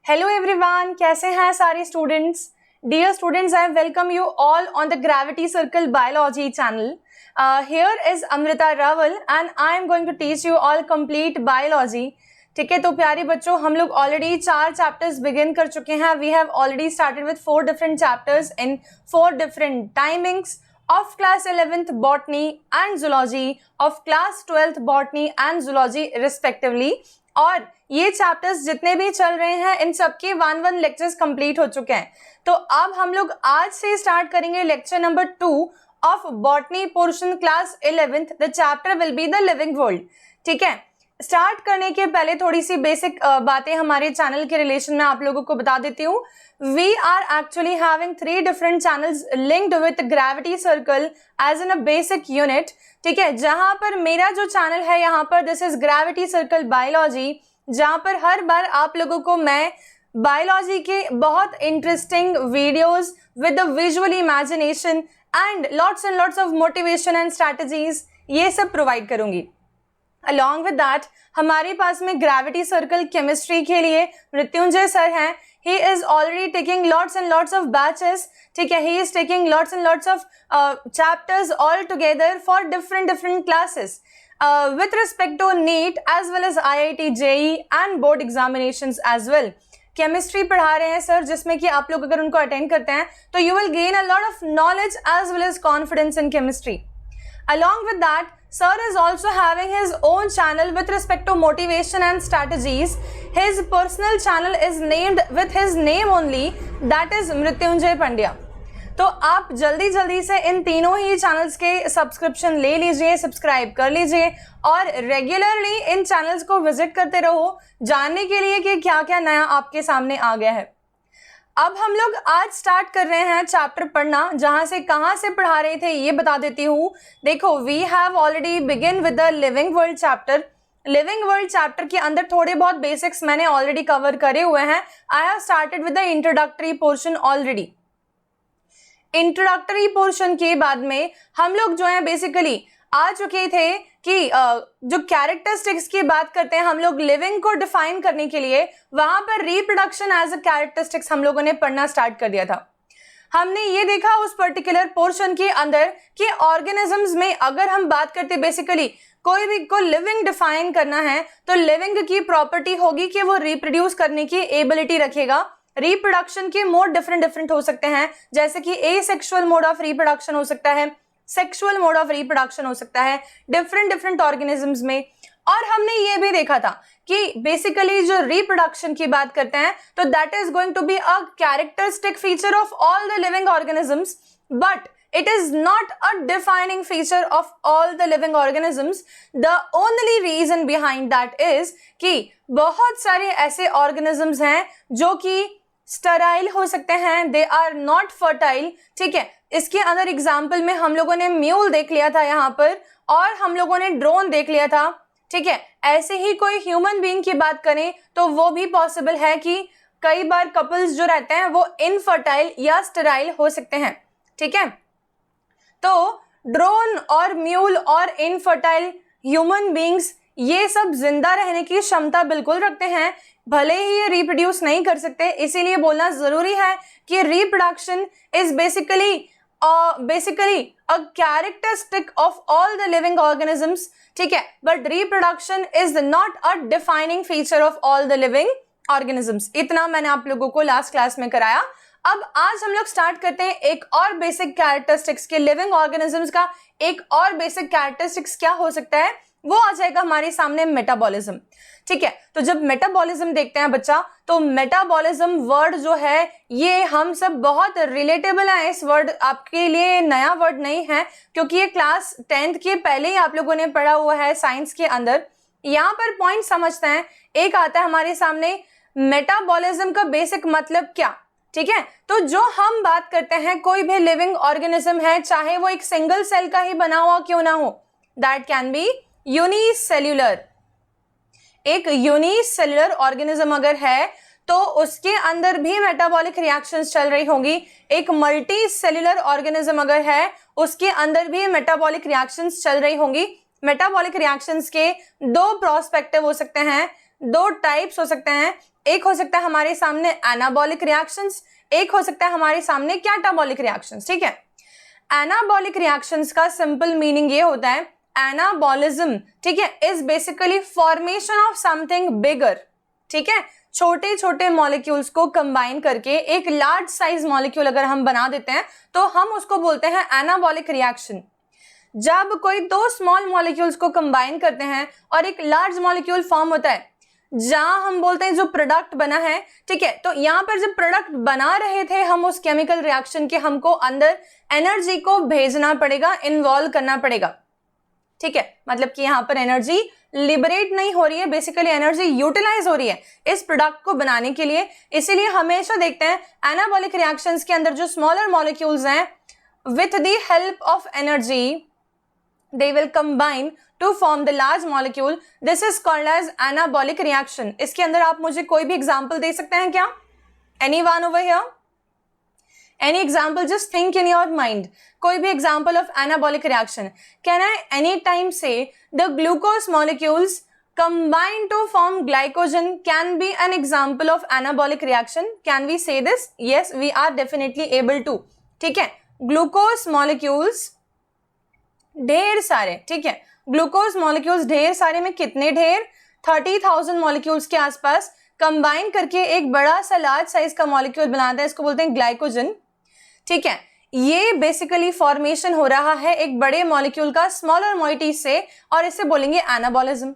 Hello everyone, कैसे हैं सारे students? Dear students, I welcome you all on the Gravity Circle Biology channel. Here is Amrita Raval and I am going to teach you all complete biology. ठीक है, तो प्यारे बच्चों, हम लोग ऑलरेडी 4 चैप्टर्स बिगिन कर चुके हैं. We have already started with 4 different chapters in 4 different timings of class 11th botany and zoology, of class 12th botany and zoology respectively. और ये चैप्टर्स जितने भी चल रहे हैं इन सबके 1 लेक्चर्स कंप्लीट हो चुके हैं. तो अब हम लोग आज से स्टार्ट करेंगे lecture number 2 of botany portion class 11th. The chapter will be the living world. ठीक है, स्टार्ट करने के पहले थोड़ी सी बेसिक बातें हमारे चैनल के रिलेशन में आप लोगों को बता देती हूँ. We are actually having 3 different channels linked with Gravity Circle as in a basic unit. ठीक है, जहां पर मेरा जो चैनल है यहाँ पर this is Gravity Circle Biology, जहां पर हर बार आप लोगों को मैं बायोलॉजी के बहुत interesting videos with the visual imagination and lots of motivation and strategies ये सब प्रोवाइड करूंगी. अलॉन्ग विद दैट हमारे पास में ग्रेविटी सर्कल केमिस्ट्री के लिए मृत्युंजय सर हैं. He is already taking lots and lots of batches. ठीक है, he is taking lots and lots of chapters all together for different classes with respect to NEET as well as IIT JEE and board examinations as well. Chemistry पढ़ा रहे हैं sir, जिसमें कि आप लोग अगर उनको अटेंड करते हैं तो you will gain a lot of knowledge as well as confidence in chemistry. Along with that, sir is also having his own channel with respect to motivation and strategies. His personal channel is named with his name only, that is Mrityunjay Pandya. तो आप जल्दी से इन तीनों ही channels के subscription ले लीजिए, subscribe कर लीजिए और रेगुलरली इन चैनल्स को विजिट करते रहो जानने के लिए कि क्या क्या नया आपके सामने आ गया है. अब हम लोग आज स्टार्ट कर रहे हैं चैप्टर पढ़ना. जहां से कहां से पढ़ा रहे थे ये बता देती हूँ. देखो, we have already begin with the living world chapter. Living world chapter के अंदर थोड़े बहुत बेसिक्स मैंने ऑलरेडी कवर करे हुए हैं. I have started with the introductory portion already. Introductory portion के बाद में हम लोग जो है बेसिकली आ चुके थे कि जो कैरेक्टरिस्टिक्स की बात करते हैं हम लोग लिविंग को डिफाइन करने के लिए, वहां पर रिप्रोडक्शन एज अ कैरेक्टरिस्टिक्स हम लोगों ने पढ़ना स्टार्ट कर दिया था. हमने ये देखा उस पर्टिकुलर पोर्शन के अंदर कि ऑर्गेनिजम्स में अगर हम बात करते बेसिकली कोई भी को लिविंग डिफाइन करना है तो लिविंग की प्रॉपर्टी होगी कि वो रिप्रोड्यूस करने की एबिलिटी रखेगा. रिप्रोडक्शन के मोड डिफरेंट हो सकते हैं, जैसे कि एसेक्सुअल मोड ऑफ रिप्रोडक्शन हो सकता है, सेक्सुअल मोड ऑफ रिप्रोडक्शन हो सकता है डिफरेंट ऑर्गेनिजम्स में. और हमने ये भी देखा था कि बेसिकली जो रिप्रोडक्शन की बात करते हैं तो that is going to be a characteristic feature of all the living organisms, but it is not a defining feature of all the living organisms. The only reason behind that is कि बहुत सारे ऐसे organisms हैं जो कि स्टराइल हो सकते हैं, दे आर नॉट फर्टाइल. ठीक है, इसके अंदर एग्जाम्पल में हम लोगों ने म्यूल देख लिया था यहाँ पर, और हम लोगों ने ड्रोन देख लिया था. ठीक है, ऐसे ही कोई ह्यूमन बीइंग की बात करें तो वो भी पॉसिबल है कि कई बार कपल्स जो रहते हैं वो इनफर्टाइल या स्टराइल हो सकते हैं. ठीक है, तो ड्रोन और म्यूल और इनफर्टाइल ह्यूमन बीइंग्स ये सब जिंदा रहने की क्षमता बिल्कुल रखते हैं, भले ही ये रिप्रोड्यूस नहीं कर सकते. इसीलिए बोलना जरूरी है कि reproduction is basically a characteristic of all the living organisms. ठीक है, but reproduction is not a defining feature of all the living organisms. इतना मैंने आप लोगों को लास्ट क्लास में कराया. अब आज हम लोग स्टार्ट करते हैं एक और बेसिक कैरेक्टरिस्टिक्स के. लिविंग ऑर्गेनिजम्स का एक और बेसिक कैरेक्टरिस्टिक्स क्या हो सकता है, वो आ जाएगा हमारे सामने मेटाबॉलिज्म. ठीक है, तो जब मेटाबॉलिज्म देखते हैं बच्चा, तो मेटाबॉलिज्म वर्ड जो है ये हम सब बहुत रिलेटेबल है. इस वर्ड आपके लिए नया वर्ड नहीं है क्योंकि ये क्लास 10th के पहले ही आप लोगों ने पढ़ा हुआ है साइंस के अंदर. यहाँ पर पॉइंट समझते हैं. एक आता है हमारे सामने मेटाबॉलिज्म का बेसिक मतलब क्या. ठीक है, तो जो हम बात करते हैं कोई भी लिविंग ऑर्गेनिज्म है, चाहे वो एक सिंगल सेल का ही बना हुआ क्यों ना हो, दैट कैन बी यूनिसेल्यूलर. एक यूनिसेल्यूलर ऑर्गेनिज्म अगर है तो उसके अंदर भी मेटाबॉलिक रिएक्शंस चल रही होंगी. एक मल्टी सेल्यूलर ऑर्गेनिज्म अगर है उसके अंदर भी मेटाबॉलिक रिएक्शंस चल रही होंगी. मेटाबॉलिक रिएक्शंस के 2 प्रोस्पेक्टिव हो सकते हैं, 2 टाइप्स हो सकते हैं. एक हो सकता है हमारे सामने एनाबॉलिक रिएक्शंस, एक हो सकता है हमारे सामने कैटाबॉलिक रिएक्शंस। ठीक है, एनाबॉलिक रिएक्शंस का सिंपल मीनिंग ये होता है, एनाबॉलिज्म, ठीक है, is basically formation of something bigger. ठीक है, छोटे छोटे मॉलिक्यूल्स को कंबाइन करके एक लार्ज साइज मॉलिक्यूल अगर हम बना देते हैं तो हम उसको बोलते हैं एनाबॉलिक रिएक्शन। जब कोई दो स्मॉल मॉलिक्यूल्स को कंबाइन करते हैं और एक लार्ज मॉलिक्यूल फॉर्म होता है, जहां हम बोलते हैं जो प्रोडक्ट बना है, ठीक है, तो यहां पर जब प्रोडक्ट बना रहे थे हम उस केमिकल रिएक्शन के, हमको अंदर एनर्जी को भेजना पड़ेगा, इन्वॉल्व करना पड़ेगा। ठीक है, मतलब कि यहां पर एनर्जी लिबरेट नहीं हो रही है, बेसिकली एनर्जी यूटिलाइज हो रही है इस प्रोडक्ट को बनाने के लिए। इसीलिए हमेशा देखते हैं एनाबॉलिक रिएक्शंस के अंदर जो स्मॉलर मॉलिक्यूल्स हैं, with the help of energy they will combine to form the large molecule. This is called as anabolic reaction. इसके अंदर आप मुझे कोई भी एग्जाम्पल दे सकते हैं क्या? Anyone over here? Any example? Just think in your mind. कोई भी example of anabolic reaction. Can I anytime say the glucose molecules combine to form glycogen can be an example of anabolic reaction? Can we say this? Yes, we are definitely able to. ठीक है, glucose molecules ढेर सारे, ठीक है, glucose molecules ढेर सारे में कितने ढेर, 30,000 मॉलिक्यूल्स के आसपास कंबाइन करके एक बड़ा सा लार्ज साइज का मॉलिक्यूल बनाता है, इसको बोलते हैं ग्लाइकोजन। ठीक है, ये बेसिकली फॉर्मेशन हो रहा है एक बड़े मॉलिक्यूल का स्मॉलर मॉइटी से, और इसे बोलेंगे anabolism.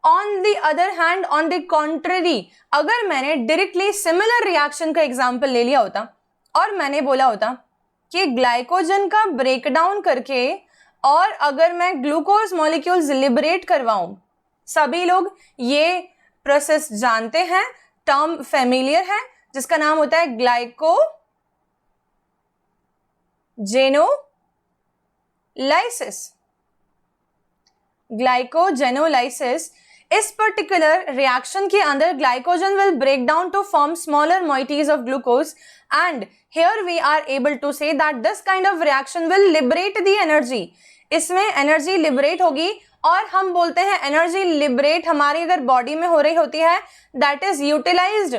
On the other hand, on the contrary, अगर मैंने डायरेक्टली सिमिलर रिएक्शन का एग्जाम्पल ले लिया होता और मैंने बोला होता कि ग्लाइकोजन का ब्रेकडाउन करके और अगर मैं ग्लूकोज मॉलिक्यूल्स लिबरेट करवाऊं, सभी लोग ये प्रोसेस जानते हैं, टर्म फेमिलियर है, जिसका नाम होता है ग्लाइकोजेनोलाइसिस। ग्लाइकोजेनोलाइसिस, इस पर्टिकुलर रिएक्शन के अंदर glycogen will break down to form smaller moieties of glucose, and here we are able to say that this kind of reaction will liberate the energy. इसमें energy liberate होगी, और हम बोलते हैं energy liberate हमारी अगर बॉडी में हो रही होती है, दैट इज यूटिलाइज्ड,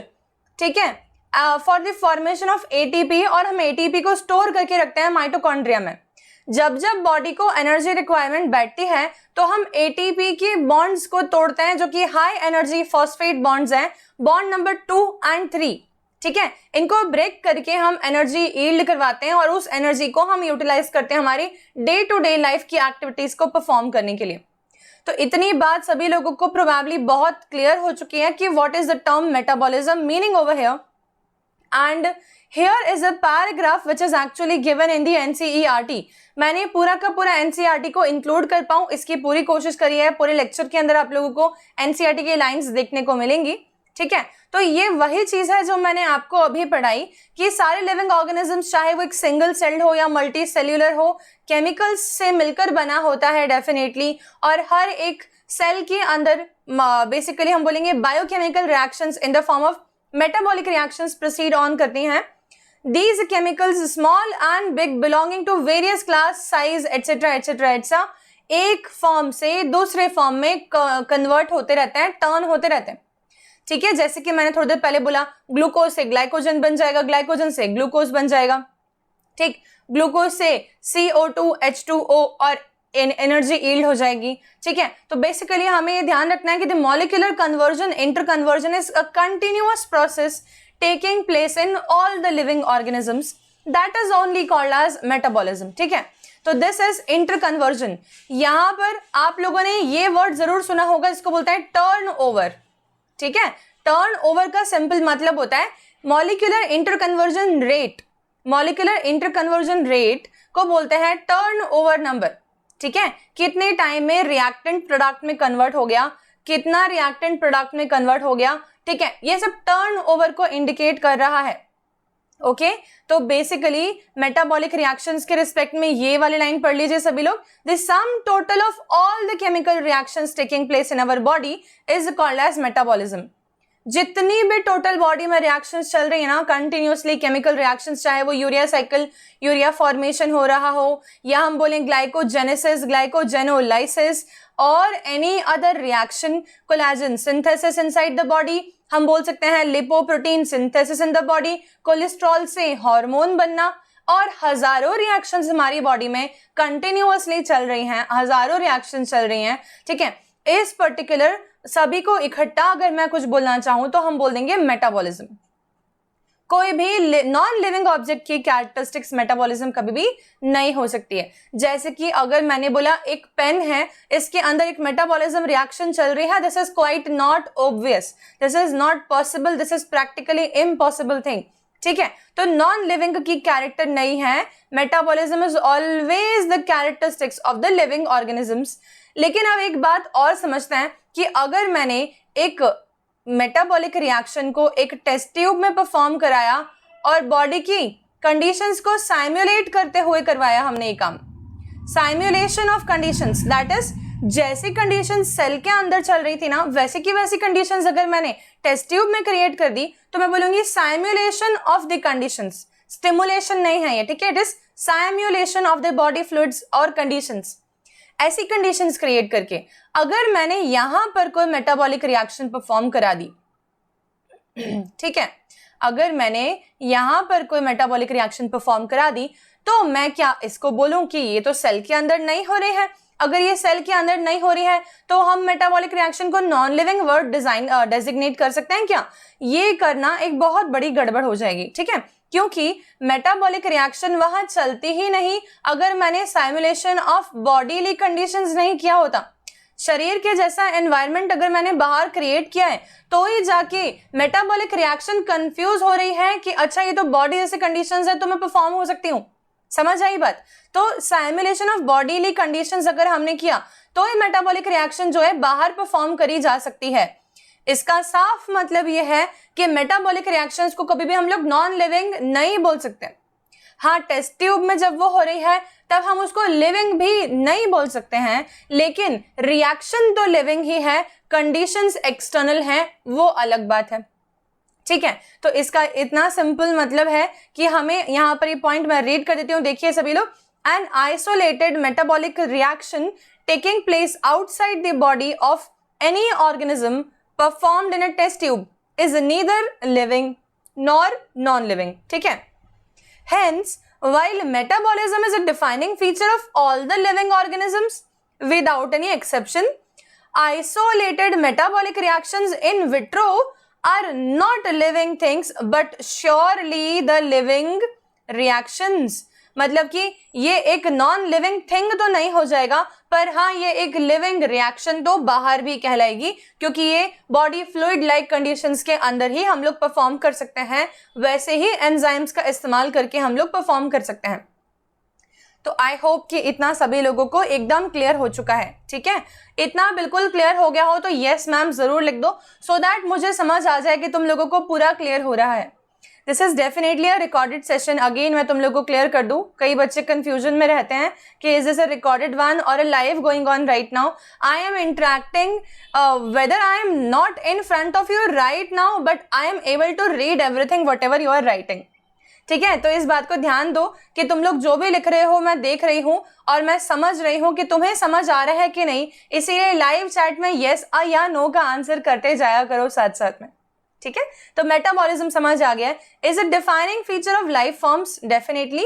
ठीक है, for the formation of ATP, और हम एटीपी को स्टोर करके रखते हैं माइटोकॉन्ड्रिया में। जब जब बॉडी को एनर्जी रिक्वायरमेंट बैठती है तो हम एटीपी के बॉन्ड्स को तोड़ते हैं, जो कि हाई एनर्जी फॉस्फेट बॉन्ड्स हैं, बॉन्ड नंबर 2 और 3, ठीक है, इनको ब्रेक करके हम एनर्जी यील्ड करवाते हैं और उस एनर्जी को हम यूटिलाइज करते हैं हमारी डे टू डे लाइफ की एक्टिविटीज को परफॉर्म करने के लिए। तो इतनी बात सभी लोगों को प्रोबेबली बहुत क्लियर हो चुकी है कि what is the term metabolism meaning over here, and here is a paragraph which is actually given in the NCERT. मैंने पूरा का पूरा एनसीईआरटी को इंक्लूड कर पाऊं इसकी पूरी कोशिश करी है। पूरे लेक्चर के अंदर आप लोगों को एनसीईआरटी की लाइंस देखने को मिलेंगी, ठीक है। तो ये वही चीज है जो मैंने आपको अभी पढ़ाई कि सारे लिविंग ऑर्गेनिजम्स, चाहे वो एक सिंगल सेल्ड हो या मल्टी सेल्यूलर हो, केमिकल्स से मिलकर बना होता है डेफिनेटली, और हर एक सेल के अंदर बेसिकली हम बोलेंगे biochemical reactions in the form of metabolic reactions proceed on करती हैं। These chemicals, small and big, belonging to various class, size, etc., etc., etc., एक फॉर्म से दूसरे फॉर्म में कन्वर्ट होते रहते हैं, टर्न होते रहते हैं, ठीक है। जैसे कि मैंने थोड़ी देर पहले बोला, ग्लूकोज से ग्लाइकोजन बन जाएगा, ग्लाइकोजन से ग्लूकोज बन जाएगा, ठीक, ग्लूकोज से CO2, H2O और एनर्जी यील्ड हो जाएगी, ठीक है। तो बेसिकली हमें ये ध्यान रखना है कि the molecular conversion, inter conversion is a continuous process taking place in all the living organisms, that is only called as metabolism, ठीक है। तो this is interconversion। यहां पर आप लोगों ने ये वर्ड जरूर सुना होगा, इसको बोलते हैं टर्न ओवर, ठीक है। टर्न ओवर का सिंपल मतलब होता है molecular interconversion rate. Molecular interconversion rate को बोलते हैं टर्न ओवर नंबर, ठीक है। कितने टाइम में रिएक्टेंट प्रोडक्ट में कन्वर्ट हो गया, कितना रिएक्टेंट प्रोडक्ट में कन्वर्ट हो गया, ठीक है, ये सब टर्न ओवर को इंडिकेट कर रहा है, ओके। तो बेसिकली मेटाबॉलिक रिएक्शंस के रिस्पेक्ट में ये वाली लाइन पढ़ लीजिए सभी लोग, the sum total of all the chemical reactions taking place in our body is called as metabolism. जितनी भी टोटल बॉडी में रिएक्शंस चल रही है ना कंटिन्यूअसली, केमिकल रिएक्शंस, चाहे वो यूरिया साइकिल, यूरिया फॉर्मेशन हो रहा हो, या हम बोलें ग्लाइकोजेनेसिस, ग्लाइकोजेनोलाइसिस, और any other reaction, collagen synthesis inside the body, हम बोल सकते हैं lipoprotein synthesis in the body, cholesterol से हार्मोन बनना, और हजारों रिएक्शंस हमारी बॉडी में कंटिन्यूअसली चल रही हैं, हजारों रिएक्शंस चल रही हैं, ठीक है। इस पर्टिकुलर सभी को इकट्ठा अगर मैं कुछ बोलना चाहूं तो हम बोल देंगे मेटाबॉलिज्म। कोई भी नॉन लिविंग ऑब्जेक्ट की कैरेक्टरिस्टिक्स मेटाबॉलिज्म कभी भी नहीं हो सकती है। जैसे कि अगर मैंने बोला एक पेन है, इसके अंदर एक मेटाबॉलिज्म रिएक्शन चल रही है, this is quite not obvious, this is not possible, this is practically impossible thing, ठीक है। तो नॉन लिविंग की कैरेक्टर नहीं है, metabolism is always the characteristics of the living organisms. लेकिन अब एक बात और समझते हैं कि अगर मैंने एक मेटाबॉलिक रिएक्शन को एक टेस्ट ट्यूब में परफॉर्म कराया और बॉडी की कंडीशंस को साइमुलेट करते हुए करवाया हमने ये काम, simulation of conditions, that is जैसी कंडीशंस सेल के अंदर चल रही थी ना वैसी की वैसी कंडीशंस अगर मैंने टेस्ट ट्यूब में क्रिएट कर दी तो मैं बोलूंगी simulation of the conditions, stimulation नहीं है ये, ठीक है। It is simulation of the body fluids और कंडीशंस। ऐसी कंडीशंस क्रिएट करके अगर मैंने यहां पर कोई मेटाबॉलिक रिएक्शन परफॉर्म करा दी, ठीक है, अगर मैंने यहां पर कोई मेटाबॉलिक रिएक्शन परफॉर्म करा दी तो मैं क्या इसको बोलूं कि ये तो सेल के अंदर नहीं हो रही है। अगर ये सेल के अंदर नहीं हो रही है तो हम मेटाबॉलिक रिएक्शन को नॉन लिविंग वर्ड डेजिग्नेट कर सकते हैं क्या? ये करना एक बहुत बड़ी गड़बड़ हो जाएगी, ठीक है, क्योंकि मेटाबॉलिक रिएक्शन वहां चलती ही नहीं अगर मैंने साइमुलेशन ऑफ बॉडीली कंडीशंस नहीं किया होता। शरीर के जैसा एनवायरनमेंट अगर मैंने बाहर क्रिएट किया है तो ही जाके मेटाबॉलिक रिएक्शन कंफ्यूज हो रही है कि अच्छा ये तो बॉडी जैसे कंडीशंस है तो मैं परफॉर्म हो सकती हूँ। समझ आई बात? तो साइमुलेशन ऑफ बॉडीली कंडीशंस अगर हमने किया तो ये मेटाबॉलिक रिएक्शन जो है बाहर परफॉर्म करी जा सकती है। इसका साफ मतलब यह है कि मेटाबॉलिक रिएक्शंस को कभी भी हम लोग नॉन लिविंग नहीं बोल सकते। हाँ, टेस्ट ट्यूब में जब वो हो रही है तब हम उसको लिविंग भी नहीं बोल सकते हैं, लेकिन रिएक्शन तो लिविंग ही है, कंडीशंस एक्सटर्नल हैं, वो अलग बात है, ठीक है। तो इसका इतना सिंपल मतलब है कि हमें यहाँ पर ये पॉइंट मैं रीड कर देती हूँ, देखिए सभी लोग। An isolated metabolic reaction taking place outside the body of any organism performed in a test tube is neither living nor non-living, ठीक है। Hence, while metabolism is a defining feature of all the living organisms without any exception, isolated metabolic reactions in vitro are not living things but surely the living reactions। मतलब कि ये एक non living thing तो नहीं हो जाएगा, पर हाँ ये एक लिविंग रिएक्शन तो बाहर भी कहलाएगी, क्योंकि ये बॉडी फ्लूइड लाइक कंडीशंस के अंदर ही हम लोग परफॉर्म कर सकते हैं, वैसे ही एंजाइम्स का इस्तेमाल करके हम लोग परफॉर्म कर सकते हैं। तो आई होप कि इतना सभी लोगों को एकदम क्लियर हो चुका है, ठीक है। इतना बिल्कुल क्लियर हो गया हो तो यस मैम जरूर लिख दो, सो दैट मुझे समझ आ जाए कि तुम लोगों को पूरा क्लियर हो रहा है। This is definitely a recorded session. Again मैं तुम लोगों को क्लियर कर दूं, कई बच्चे कंफ्यूजन में रहते हैं कि is this a recorded one और a live going on right now. I am interacting whether I am not in front of you right now, but I am able to read everything whatever you are writing, ठीक है। तो इस बात को ध्यान दो कि तुम लोग जो भी लिख रहे हो मैं देख रही हूँ और मैं समझ रही हूँ कि तुम्हें समझ आ रहा है कि नहीं, इसीलिए लाइव चैट में यस या नो का आंसर करते जाया करो साथ साथ में, ठीक है। तो मेटाबॉलिज्म समझ आ गया। Is a defining feature of life forms, definitely,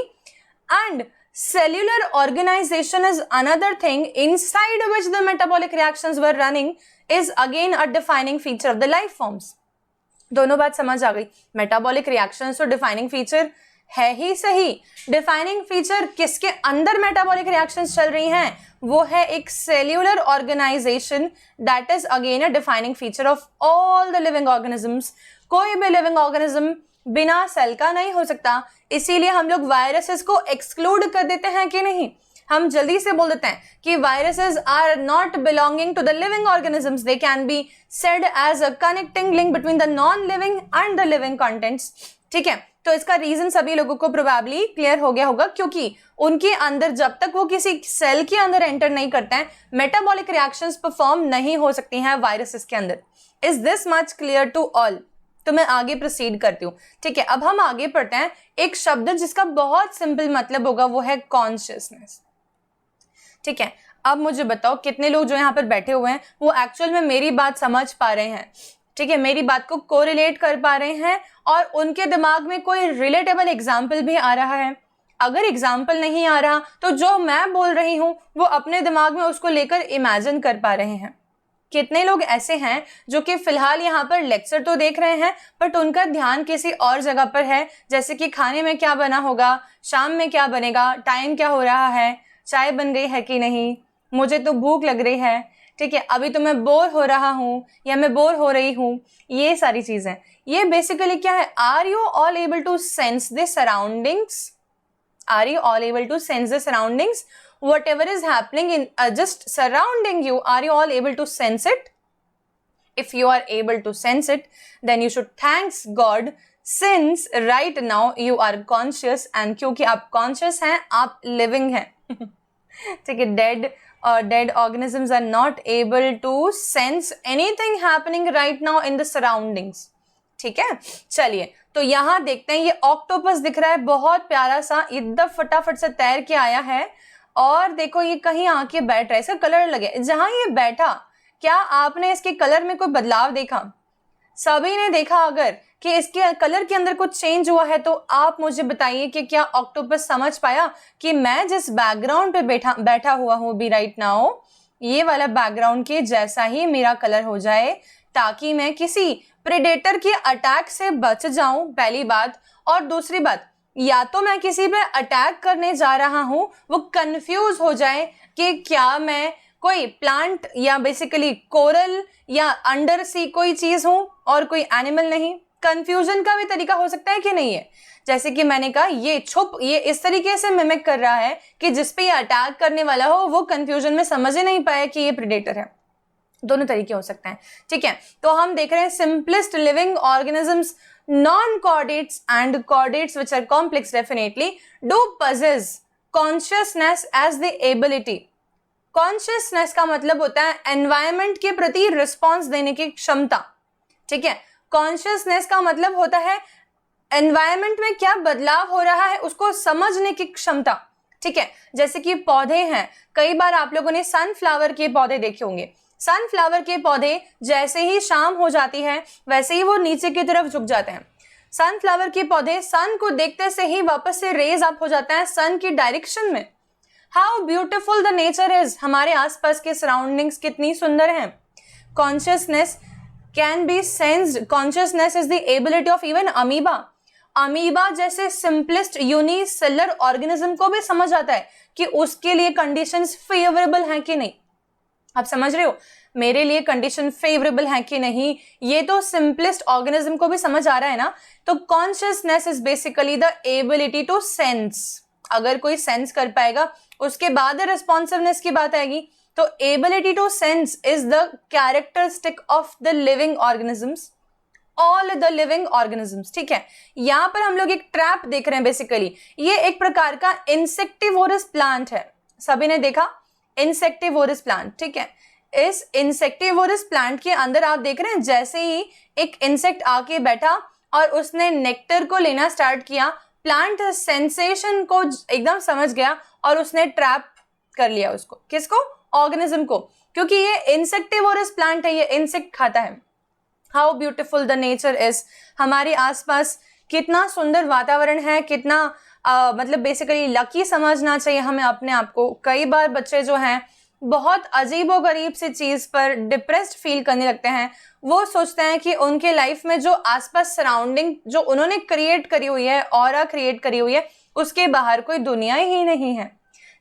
and cellular organisation is another thing inside which the metabolic reactions were running is again a defining feature of the life forms. दोनों बात समझ आ गई। Metabolic reactions तो defining feature है ही सही। Defining feature किसके अंदर मेटाबॉलिक रिएक्शंस चल रही हैं? वो है एक cellular organisation, that is again a defining feature of all the living organisms. कोई भी लिविंग ऑर्गेनिज्म बिना सेल का नहीं हो सकता, इसीलिए हम लोग वायरसेस को एक्सक्लूड कर देते हैं कि नहीं? हम जल्दी से बोल देते हैं कि viruses are not belonging to the living organisms, they can be said as a connecting link between the non living and the living contents, ठीक है। तो इसका रीजन सभी लोगों को प्रोबेबली क्लियर हो गया होगा, क्योंकि उनके अंदर जब तक वो किसी सेल के अंदर एंटर नहीं करते हैं मेटाबॉलिक रिएक्शंस परफॉर्म नहीं हो सकती हैं वायरसेस के अंदर। Is this much clear to all? तो मैं आगे प्रोसीड करती हूँ, ठीक है। अब हम आगे पढ़ते हैं एक शब्द जिसका बहुत सिंपल मतलब होगा, वो है कॉन्शियसनेस, ठीक है। अब मुझे बताओ कितने लोग जो यहाँ पर बैठे हुए हैं वो एक्चुअल में मेरी बात समझ पा रहे हैं, ठीक है, मेरी बात को कोरिलेट कर पा रहे हैं और उनके दिमाग में कोई रिलेटेबल एग्जाम्पल भी आ रहा है। अगर एग्जाम्पल नहीं आ रहा तो जो मैं बोल रही हूँ वो अपने दिमाग में उसको लेकर इमेजिन कर पा रहे हैं। कितने लोग ऐसे हैं जो कि फिलहाल यहाँ पर लेक्चर तो देख रहे हैं बट उनका ध्यान किसी और जगह पर है, जैसे कि खाने में क्या बना होगा, शाम में क्या बनेगा, टाइम क्या हो रहा है, चाय बन गई है कि नहीं, मुझे तो भूख लग रही है, ठीक है, अभी तो मैं बोर हो रहा हूँ या मैं बोर हो रही हूँ, ये सारी चीजें। ये बेसिकली क्या है, are you all able to sense the surroundings? Are you all able to sense the surroundings? Whatever is happening in just surrounding you, are you all able to sense it? If you are able to sense it, then you should thanks God since right now you are conscious, and क्योंकि आप conscious हैं, आप living हैं, ठीक है। dead organisms are not able to sense anything happening right now in the surroundings, ठीक है। चलिए तो यहाँ देखते हैं, ये ऑक्टोपस दिख रहा है बहुत प्यारा सा, एकदम फटाफट से तैर के आया है और देखो ये कहीं आके बैठ रहा है, इसका कलर लगे जहां ये बैठा, क्या आपने इसके कलर में कोई बदलाव देखा? सभी ने देखा। अगर कि इसके कलर के अंदर कुछ चेंज हुआ है तो आप मुझे बताइए कि क्या ऑक्टोपस समझ पाया कि मैं जिस बैकग्राउंड पे बैठा हुआ हूँ बी राइट नाउ, ये वाला बैकग्राउंड के जैसा ही मेरा कलर हो जाए ताकि मैं किसी प्रेडेटर के अटैक से बच जाऊं, पहली बात। और दूसरी बात, या तो मैं किसी पे अटैक करने जा रहा हूं, वो कंफ्यूज हो जाए कि क्या मैं कोई प्लांट या बेसिकली कोरल या अंडर सी कोई चीज हूं और कोई एनिमल नहीं। कंफ्यूजन का भी तरीका हो सकता है कि नहीं है, जैसे कि मैंने कहा ये इस तरीके से मिमिक कर रहा है कि जिसपे ये अटैक करने वाला हो वो कंफ्यूजन में समझ ही नहीं पाया कि ये प्रेडेटर है। दोनों तरीके हो सकते हैं, ठीक है। तो हम देख रहे हैं simplest living organisms, non-chordates and chordates which are complex definitely do possess consciousness as the ability। consciousness का मतलब होता है environment के प्रति रिस्पॉन्स देने की क्षमता, ठीक है। consciousness का मतलब होता है environment में क्या बदलाव हो रहा है उसको समझने की क्षमता, ठीक है। जैसे कि पौधे हैं, कई बार आप लोगों ने सनफ्लावर के पौधे देखे होंगे। सनफ्लावर के पौधे जैसे ही शाम हो जाती है वैसे ही वो नीचे की तरफ झुक जाते हैं। सनफ्लावर के पौधे सन को देखते से ही वापस से रेज अप हो जाता है सन की डायरेक्शन में। How beautiful the nature is, हमारे आसपास के सराउंडिंग्स कितनी सुंदर हैं। Consciousness can be sensed, consciousness is the ability of even amoeba. Amoeba जैसे सिंपलेस्ट यूनिसेलुलर ऑर्गेनिज्म को भी समझ आता है कि उसके लिए कंडीशंस फेवरेबल हैं कि नहीं। आप समझ रहे हो, मेरे लिए कंडीशन फेवरेबल है कि नहीं, ये तो सिंपलेस्ट ऑर्गेनिज्म को भी समझ आ रहा है ना। तो consciousness is basically the ability to sense. अगर कोई सेंस कर पाएगा उसके बाद रिस्पॉन्सिवनेस की बात आएगी। तो ability to sense is the characteristic of the living organisms, all the living organisms, ठीक है। यहाँ पर हम लोग एक ट्रैप देख रहे हैं। बेसिकली ये एक प्रकार का इंसेक्टिवोरस प्लांट है, सभी ने देखा इंसेक्टिवोरस प्लांट, ठीक है। इस इंसेक्टिवोरस प्लांट के अंदर आप देख रहे हैं जैसे ही एक इंसेक्ट आके बैठा और उसने नेक्टर को लेना स्टार्ट किया, प्लांट सेंसेशन को एकदम समझ गया और उसने ट्रैप कर लिया उसको, किसको, ऑर्गेनिज्म को, क्योंकि ये इंसेक्टिवोरस प्लांट है, ये इंसेक्ट खाता है। How beautiful the nature is, हमारे आसपास कितना सुंदर वातावरण है, कितना मतलब बेसिकली लकी समझना चाहिए हमें अपने आप को। कई बार बच्चे जो हैं बहुत अजीबोगरीब सी चीज पर डिप्रेस्ड फील करने लगते हैं। वो सोचते हैं कि उनके लाइफ में जो आसपास सराउंडिंग जो उन्होंने क्रिएट करी हुई है, ऑरा क्रिएट करी हुई है, उसके बाहर कोई दुनिया ही नहीं है,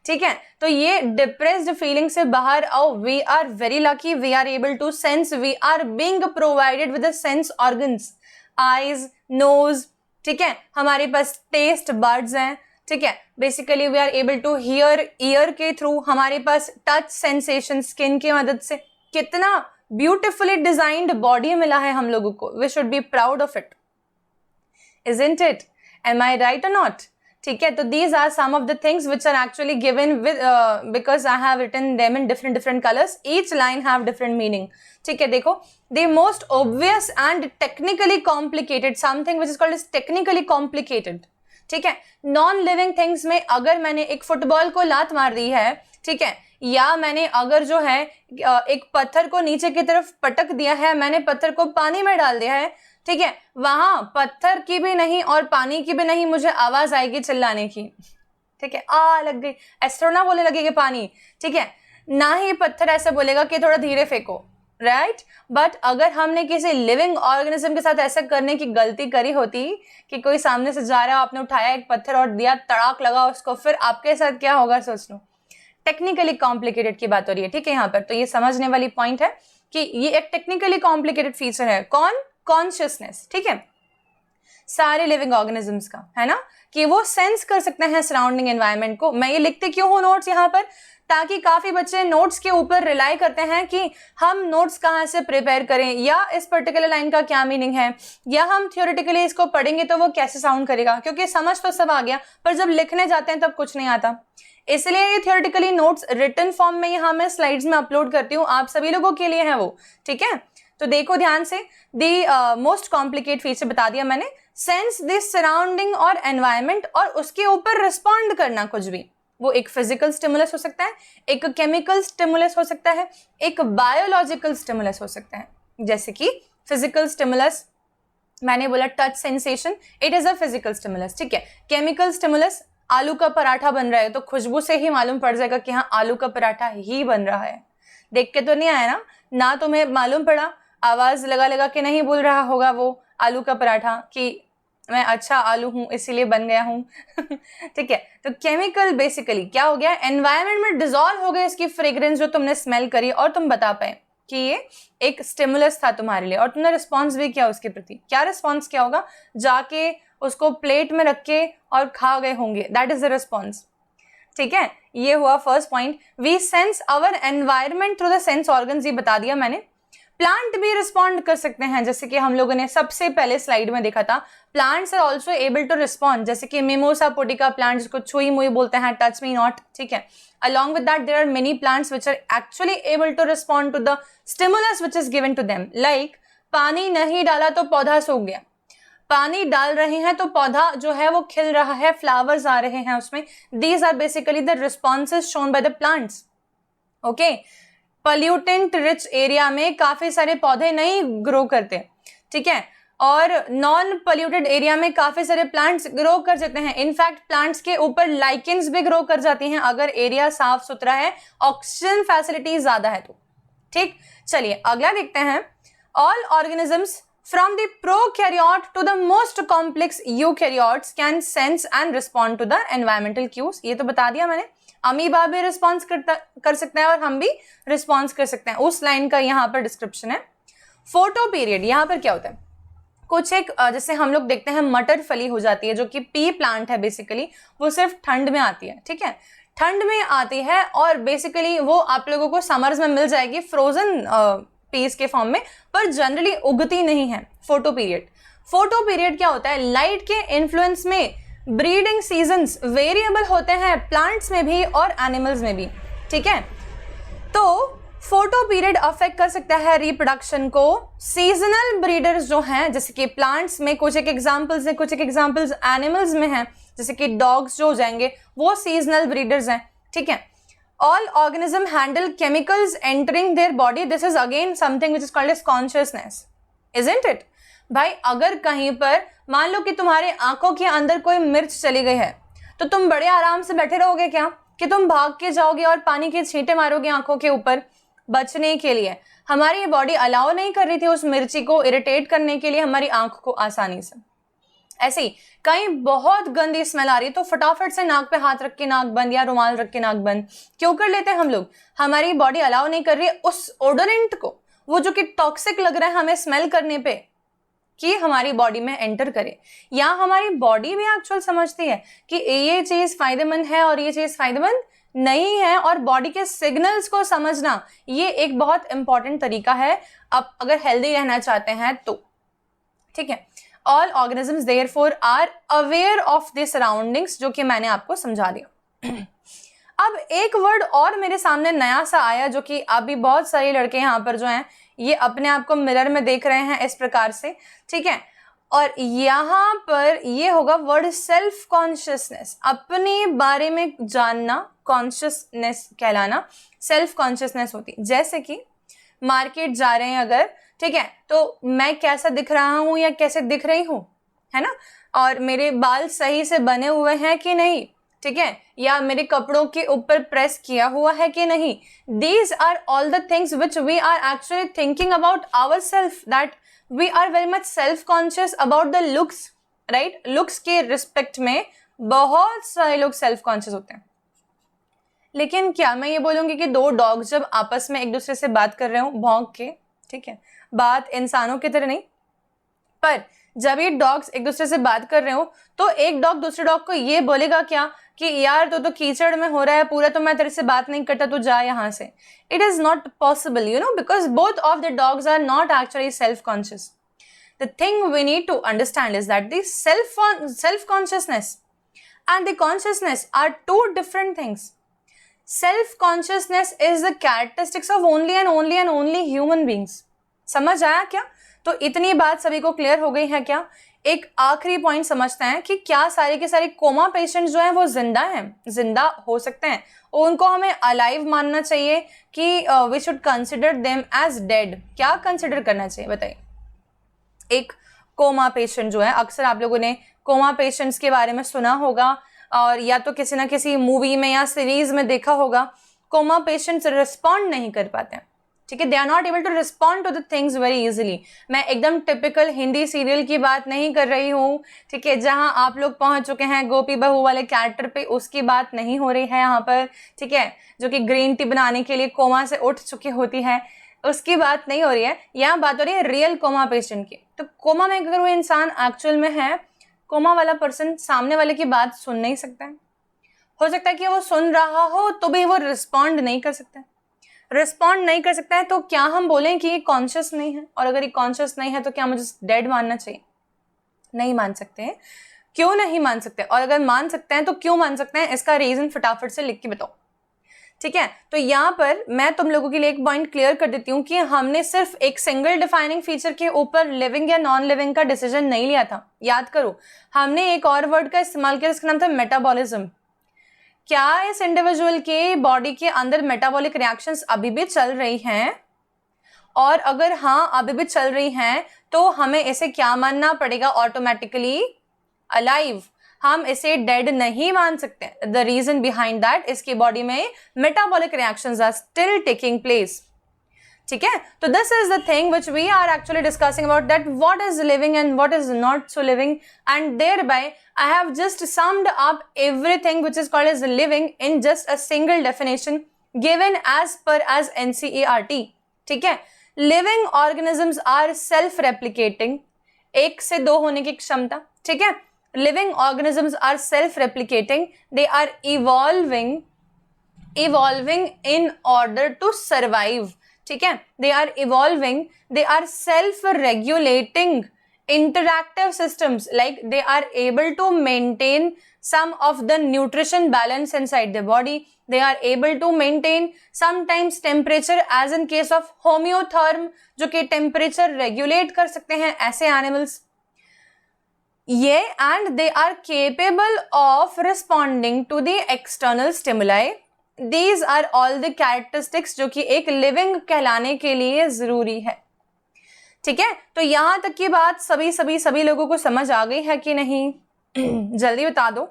ठीक है। तो ये डिप्रेस्ड फीलिंग से बाहर आओ। We are very lucky, we are able to sense, we are being provided with the sense organs, eyes, nose, ठीक है। हमारे पास टेस्ट बर्ड्स हैं, ठीक है। Basically we are able to hear, ear के थ्रू, हमारे पास टच सेंसेशन स्किन की मदद से। कितना ब्यूटिफुली डिजाइंड बॉडी मिला है हम लोगों को, we should be proud of it, isn't it? Am I right और नॉट? ठीक है, तो these are some of the things which are actually given with because I have written them in different colours, each line have different meaning. ठीक है, देखो, the most obvious and technically complicated, something which is called is technically complicated. ठीक है, non living things में अगर मैंने एक football को लात मार दी है, ठीक है, या मैंने अगर जो है एक पत्थर को नीचे की तरफ पटक दिया है, मैंने पत्थर को पानी में डाल दिया है, ठीक है, वहां पत्थर की भी नहीं और पानी की भी नहीं मुझे आवाज आएगी चिल्लाने की। ठीक है, आ लग गई, ऐसे थोड़ा ना बोलने लगेगा पानी। ठीक है, ना ही पत्थर ऐसा बोलेगा कि थोड़ा धीरे फेंको, राइट। बट अगर हमने किसी लिविंग ऑर्गेनिज्म के साथ ऐसा करने की गलती करी होती कि कोई सामने से जा रहा है, आपने उठाया एक पत्थर और दिया, तड़ाक लगा उसको, फिर आपके साथ क्या होगा सोच लो। टेक्निकली कॉम्प्लिकेटेड की बात हो रही है, ठीक है, यहाँ पर तो ये समझने वाली पॉइंट है कि ये एक टेक्निकली कॉम्प्लिकेटेड फीचर है। कौन? कॉन्शियसनेस। ठीक है, सारे लिविंग ऑर्गेनिजम्स का है ना, कि वो सेंस कर सकते हैं सराउंडिंग एनवायरनमेंट को। मैं ये लिखते क्यों हूँ नोट्स यहाँ पर, ताकि काफी बच्चे नोट्स के ऊपर रिलाई करते हैं कि हम नोट्स कहाँ से प्रिपेयर करें, या इस पर्टिकुलर लाइन का क्या मीनिंग है, या हम थियोरेटिकली इसको पढ़ेंगे तो वो कैसे साउंड करेगा, क्योंकि समझ तो सब आ गया पर जब लिखने जाते हैं तब कुछ नहीं आता। इसलिए ये थियोरेटिकली नोट्स रिटन फॉर्म में यहाँ मैं स्लाइड्स में अपलोड करती हूँ, आप सभी लोगों के लिए है वो। ठीक है, तो देखो ध्यान से, दी मोस्ट कॉम्प्लिकेट फीचर बता दिया मैंने, सेंस दिस सराउंडिंग और एनवायरमेंट, और उसके ऊपर रिस्पॉन्ड करना कुछ भी। वो एक फिजिकल स्टिमुलस हो सकता है, एक केमिकल स्टिमुलस हो सकता है, एक बायोलॉजिकल स्टिमुलस हो सकता है। जैसे कि फिजिकल स्टिमुलस मैंने बोला touch sensation, it is a physical stimulus. ठीक है, केमिकल स्टिमुलस, आलू का पराठा बन रहा है तो खुशबू से ही मालूम पड़ जाएगा कि हाँ आलू का पराठा ही बन रहा है। देख के तो नहीं आया ना तुम्हें मालूम पड़ा, आवाज लगा लगा के नहीं बोल रहा होगा वो आलू का पराठा कि मैं अच्छा आलू हूं इसीलिए बन गया हूं। ठीक है, तो केमिकल बेसिकली क्या हो गया, एनवायरनमेंट में डिसॉल्व हो गई इसकी फ्रेग्रेंस जो तुमने स्मेल करी और तुम बता पाए कि ये एक स्टिमुलस था तुम्हारे लिए, और तुमने रिस्पॉन्स भी किया उसके प्रति। क्या रिस्पॉन्स क्या होगा, जाके उसको प्लेट में रख के और खा गए होंगे, दैट इज द रिस्पॉन्स। ठीक है, ये हुआ first point. We sense our environment through the sense organs, ये बता दिया मैंने। प्लांट भी रिस्पॉन्ड कर सकते हैं, जैसे कि हम लोगों ने सबसे पहले स्लाइड में देखा था, plants are also able to respond, जैसे कि मिमोसा पुटिका प्लांट जिसको छुई मुई बोलते हैं, टच मी नॉट। ठीक है, along with that there are many plants which are actually able to respond to the stimulus which is given to them, like पानी नहीं डाला तो पौधा सूख गया, पानी डाल रहे हैं तो पौधा जो है वो खिल रहा है, फ्लावर्स आ रहे हैं उसमें। These are basically the responses shown by the plants. Okay, pollutant rich area में काफी सारे पौधे नहीं ग्रो करते, ठीक है, और नॉन पॉल्यूटेड एरिया में काफी सारे प्लांट्स ग्रो कर जाते हैं। इनफैक्ट प्लांट्स के ऊपर लाइकेंस भी ग्रो कर जाती हैं अगर एरिया साफ सुथरा है, ऑक्सीजन फैसिलिटी ज्यादा है तो। ठीक, चलिए अगला देखते हैं। All organisms from the prokaryote to the most complex eukaryotes can sense and respond to the environmental cues, ये तो बता दिया मैंने। अमीबा भी रिस्पॉन्स कर सकते हैं और हम भी रिस्पॉन्स कर सकते हैं, उस लाइन का यहाँ पर डिस्क्रिप्शन है। फोटो पीरियड, यहाँ पर क्या होता है, कुछ एक जैसे हम लोग देखते हैं मटर फली हो जाती है जो कि पी प्लांट है बेसिकली, वो सिर्फ ठंड में आती है। ठीक है, ठंड में आती है और बेसिकली वो आप लोगों को समर्स में मिल जाएगी फ्रोजन पीस के फॉर्म में, पर जनरली उगती नहीं है। फोटो पीरियड क्या होता है, लाइट के इन्फ्लुएंस में ब्रीडिंग सीजन्स वेरिएबल होते हैं प्लांट्स में भी और एनिमल्स में भी। ठीक है, तो फोटो पीरियड अफेक्ट कर सकता है रिप्रोडक्शन को। सीजनल ब्रीडर्स जो हैं, जैसे कि प्लांट्स में कुछ एक एग्जांपल्स हैं, कुछ एक एग्जांपल्स एनिमल्स में हैं, जैसे कि डॉग्स जो हो जाएंगे वो सीजनल ब्रीडर्स हैं। ठीक है, all organism handle chemicals entering their body, this is again something which is called as consciousness, isn't it? भाई अगर कहीं पर मान लो कि तुम्हारे आंखों के अंदर कोई मिर्च चली गई है तो तुम बड़े आराम से बैठे रहोगे क्या, कि तुम भाग के जाओगे और पानी के छींटे मारोगे आंखों के ऊपर बचने के लिए? हमारी बॉडी अलाउ नहीं कर रही थी उस मिर्ची को इरिटेट करने के लिए हमारी आंख को आसानी से। ऐसे ही कहीं बहुत गंदी स्मेल आ रही है तो फटाफट से नाक पे हाथ रख के नाक बंद या रुमाल रख के नाक बंद क्यों कर लेते हैं हम लोग? हमारी बॉडी अलाउ नहीं कर रही है उस ओडोरेंट को, वो जो कि टॉक्सिक लग रहा है हमें स्मेल करने पे, कि हमारी बॉडी में एंटर करे। या हमारी बॉडी भी एक्चुअल समझती है कि ये चीज फायदेमंद है और ये चीज फायदेमंद नहीं है, और बॉडी के सिग्नल्स को समझना ये एक बहुत इंपॉर्टेंट तरीका है अब अगर हेल्दी रहना चाहते हैं तो। ठीक है, all organisms therefore are aware of the surroundings, जो कि मैंने आपको समझा दिया। अब एक वर्ड और मेरे सामने नया सा आया, जो कि अभी बहुत सारे लड़के यहाँ पर जो हैं ये अपने आप को मिरर में देख रहे हैं इस प्रकार से, ठीक है। और यहाँ पर ये होगा वर्ड सेल्फ कॉन्शियसनेस, अपने बारे में जानना, कॉन्शियसनेस कहलाना सेल्फ कॉन्शियसनेस होती। जैसे कि मार्केट जा रहे हैं अगर, ठीक है, तो मैं कैसा दिख रहा हूं या कैसे दिख रही हूं, है ना, और मेरे बाल सही से बने हुए हैं कि नहीं, ठीक है, या मेरे कपड़ों के ऊपर प्रेस किया हुआ है कि नहीं। These are all the things which we are actually thinking about our self, that we are very much self conscious about the looks, right. Looks के रिस्पेक्ट में बहुत सारे लोग सेल्फ कॉन्शियस होते हैं। लेकिन क्या मैं ये बोलूंगी कि दो डॉग्स जब आपस में एक दूसरे से बात कर रहे हो भौंक के, ठीक है, बात इंसानों की तरह नहीं, पर जब ये डॉग्स एक दूसरे से बात कर रहे हो तो एक डॉग दूसरे डॉग को ये बोलेगा क्या कि यार तो कीचड़ में हो रहा है पूरा, तो मैं तेरे से बात नहीं करता, तो जा यहाँ से। It is not possible, you know, because both of the dogs are not actually self conscious. The thing we need to understand is that the self consciousness and the consciousness are two different things. Self consciousness is the characteristics of only human beings. समझ आया क्या? तो इतनी बात सभी को clear हो गई है क्या? एक आखिरी पॉइंट समझते हैं कि क्या सारे के सारे कोमा पेशेंट जो हैं वो जिंदा हैं, जिंदा हो सकते हैं, उनको हमें अलाइव मानना चाहिए कि we should consider them as dead? क्या कंसिडर करना चाहिए बताइए? एक कोमा पेशेंट जो है, अक्सर आप लोगों ने कोमा पेशेंट्स के बारे में सुना होगा और या तो किसी ना किसी मूवी में या सीरीज में देखा होगा। कोमा पेशेंट्स रिस्पॉन्ड नहीं कर पाते हैं, ठीक है, they are not able to respond to the things very easily. मैं एकदम टिपिकल हिंदी सीरियल की बात नहीं कर रही हूँ, ठीक है, जहाँ आप लोग पहुंच चुके हैं गोपी बहू वाले कैरेक्टर पे, उसकी बात नहीं हो रही है यहाँ पर, ठीक है, जो कि ग्रीन टी बनाने के लिए कोमा से उठ चुकी होती है, उसकी बात नहीं हो रही है। यहाँ बात हो रही है रियल कोमा पेशेंट की। तो कोमा में अगर वो इंसान एक्चुअल में है, कोमा वाला पर्सन सामने वाले की बात सुन नहीं सकता है। हो सकता है कि वो सुन रहा हो तो भी वो रिस्पॉन्ड नहीं कर सकता है। रिस्पॉन्ड नहीं कर सकता है तो क्या हम बोलें कि ये कॉन्शियस नहीं है? और अगर ये कॉन्शियस नहीं है तो क्या मुझे डेड मानना चाहिए? नहीं मान सकते हैं। क्यों नहीं मान सकते? और अगर मान सकते हैं तो क्यों मान सकते हैं? इसका रीजन फटाफट से लिख के बताओ, ठीक है। तो यहाँ पर मैं तुम लोगों के लिए एक पॉइंट क्लियर कर देती हूँ कि हमने सिर्फ एक सिंगल डिफाइनिंग फीचर के ऊपर लिविंग या नॉन लिविंग का डिसीजन नहीं लिया था। याद करो, हमने एक और वर्ड का इस्तेमाल किया जिसका नाम था मेटाबॉलिज्म। क्या इस इंडिविजुअल के बॉडी के अंदर मेटाबॉलिक रिएक्शंस अभी भी चल रही हैं? और अगर हाँ अभी भी चल रही हैं तो हमें इसे क्या मानना पड़ेगा? Automatically alive. हम इसे डेड नहीं मान सकते। द रीजन बिहाइंड दैट, इसकी बॉडी में metabolic reactions are still taking place, ठीक है। तो this is the thing which we are actually discussing about, that what is living and what is not so living, and thereby I have just summed up everything which is called as living in just a single definition given as per as NCERT, ठीक है। Living organisms are self replicating, एक से दो होने की क्षमता, ठीक है। Living organisms are self-replicating. They are evolving in order to survive. ठीक है? They are evolving. They are self-regulating interactive systems. Like they are able to maintain some of the nutrition balance inside the body. They are able to maintain sometimes temperature, as in case of homeotherm, जो कि temperature regulate कर सकते हैं ऐसे animals. ये and they are capable of responding to the external stimuli. These are all the characteristics जो कि एक living कहलाने के लिए जरूरी है, ठीक है। तो यहां तक की बात सभी लोगों को समझ आ गई है कि नहीं? जल्दी बता दो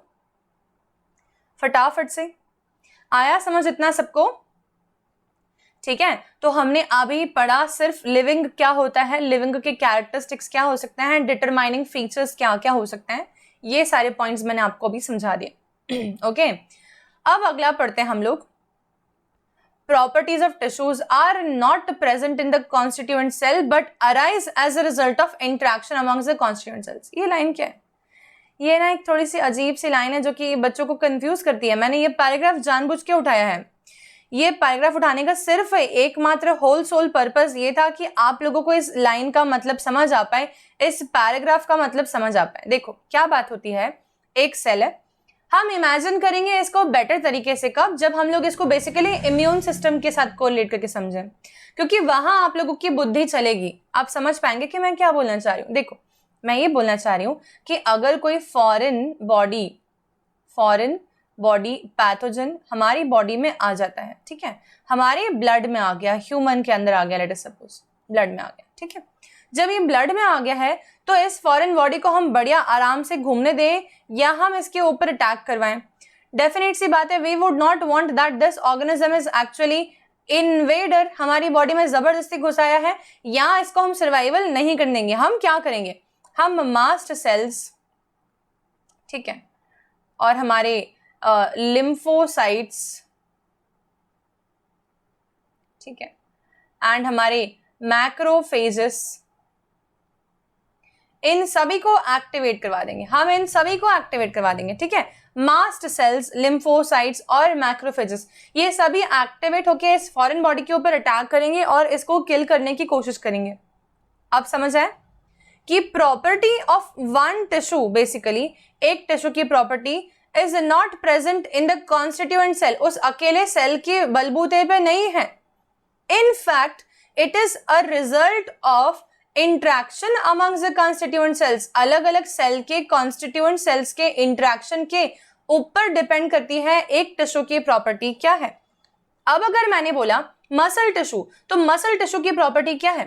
फटाफट से, आया समझ इतना सबको? ठीक है। तो हमने अभी पढ़ा सिर्फ लिविंग क्या होता है, लिविंग के कैरेक्टरिस्टिक्स क्या हो सकते हैं, डिटरमाइनिंग फीचर्स क्या क्या हो सकते हैं, ये सारे पॉइंट्स मैंने आपको अभी समझा दिए। ओके, अब अगला पढ़ते हैं हम लोग। Properties of tissues are not present in the constituent cell but arise as a result of interaction amongst the constituent cells. ये लाइन क्या है? ये ना एक थोड़ी सी अजीब सी लाइन है जो कि बच्चों को कंफ्यूज करती है। मैंने ये पैराग्राफ जानबूझ के उठाया है। ये पैराग्राफ उठाने का सिर्फ एकमात्र होल सोल पर्पस ये था कि आप लोगों को इस लाइन का मतलब समझ आ पाए, इस पैराग्राफ का मतलब समझ आ पाए। देखो क्या बात होती है, एक सेल है, हम इमेजिन करेंगे इसको बेटर तरीके से कब, जब हम लोग इसको बेसिकली इम्यून सिस्टम के साथ कोरिलेट करके समझें, क्योंकि वहां आप लोगों की बुद्धि चलेगी, आप समझ पाएंगे कि मैं क्या बोलना चाह रही हूँ। देखो मैं ये बोलना चाह रही हूँ कि अगर कोई फॉरेन बॉडी पैथोजन हमारी बॉडी में आ जाता है, ठीक है, हमारे ब्लड में आ गया, ह्यूमन के अंदर आ गया, लेट अस सपोज ब्लड में आ गया, ठीक है, जब ये ब्लड में आ गया है तो इस फॉरेन बॉडी को हम बढ़िया आराम से घूमने दें या हम इसके ऊपर अटैक करवाएं? डेफिनेट सी बात है, we would not want that this organism is actually invader, हमारी बॉडी में जबरदस्ती घुसाया है, या इसको हम सर्वाइवल नहीं करने देंगे। हम क्या करेंगे, हम मास्ट सेल्स, ठीक है, और हमारे लिम्फोसाइट्स, ठीक है, एंड हमारे मैक्रोफेजेस, इन सभी को एक्टिवेट करवा देंगे, हम इन सभी को एक्टिवेट करवा देंगे, ठीक है। मास्ट सेल्स, लिम्फोसाइट्स और मैक्रोफेजेस ये सभी एक्टिवेट होकर इस फॉरेन बॉडी के ऊपर अटैक करेंगे और इसको किल करने की कोशिश करेंगे। अब समझ आए कि property of one tissue, basically एक टिश्यू की property is not present in the constituent cell, उस अकेले सेल के बलबूते पे नहीं है। In fact it is a result of interaction amongst the constituent cells, अलग अलग सेल के कॉन्स्टिट्यूएंट सेल्स के इंट्रैक्शन के ऊपर डिपेंड करती है एक टिश्यू की प्रॉपर्टी क्या है। अब अगर मैंने बोला मसल टिश्यू, तो मसल टिश्यू की प्रॉपर्टी क्या है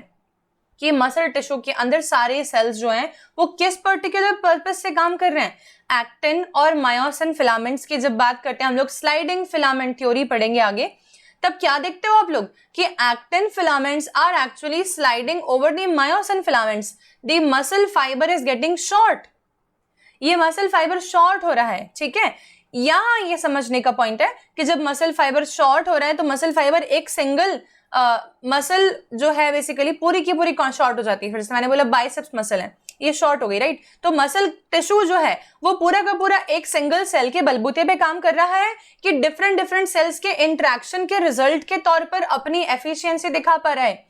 कि मसल टिश्यू के अंदर सारे सेल्स जो हैं वो किस पर्टिकुलर पर्पस से काम कर रहे हैं। एक्टिन और मायोसिन फिलामेंट्स की जब बात करते हैं हम लोग, स्लाइडिंग फिलामेंट थ्योरी पढ़ेंगे आगे, तब क्या देखते हो आप लोग कि actin filaments are actually sliding over the myosin filaments, the muscle fibre is getting short, ये मसल फाइबर शॉर्ट हो रहा है, ठीक है। यहाँ ये समझने का पॉइंट है कि जब मसल फाइबर शॉर्ट हो रहा है तो मसल फाइबर एक सिंगल मसल जो है बेसिकली पूरी की पूरी शॉर्ट हो जाती है। फिर से मैंने बोला बाइसेप्स मसल है, ये शॉर्ट हो गई, राइट। तो मसल टिश्यू जो है वो पूरा का पूरा एक सिंगल सेल के बलबूते पे काम कर रहा है कि डिफरेंट सेल्स के इंटरेक्शन के रिजल्ट के तौर पर अपनी एफिशिएंसी दिखा पा रहा है।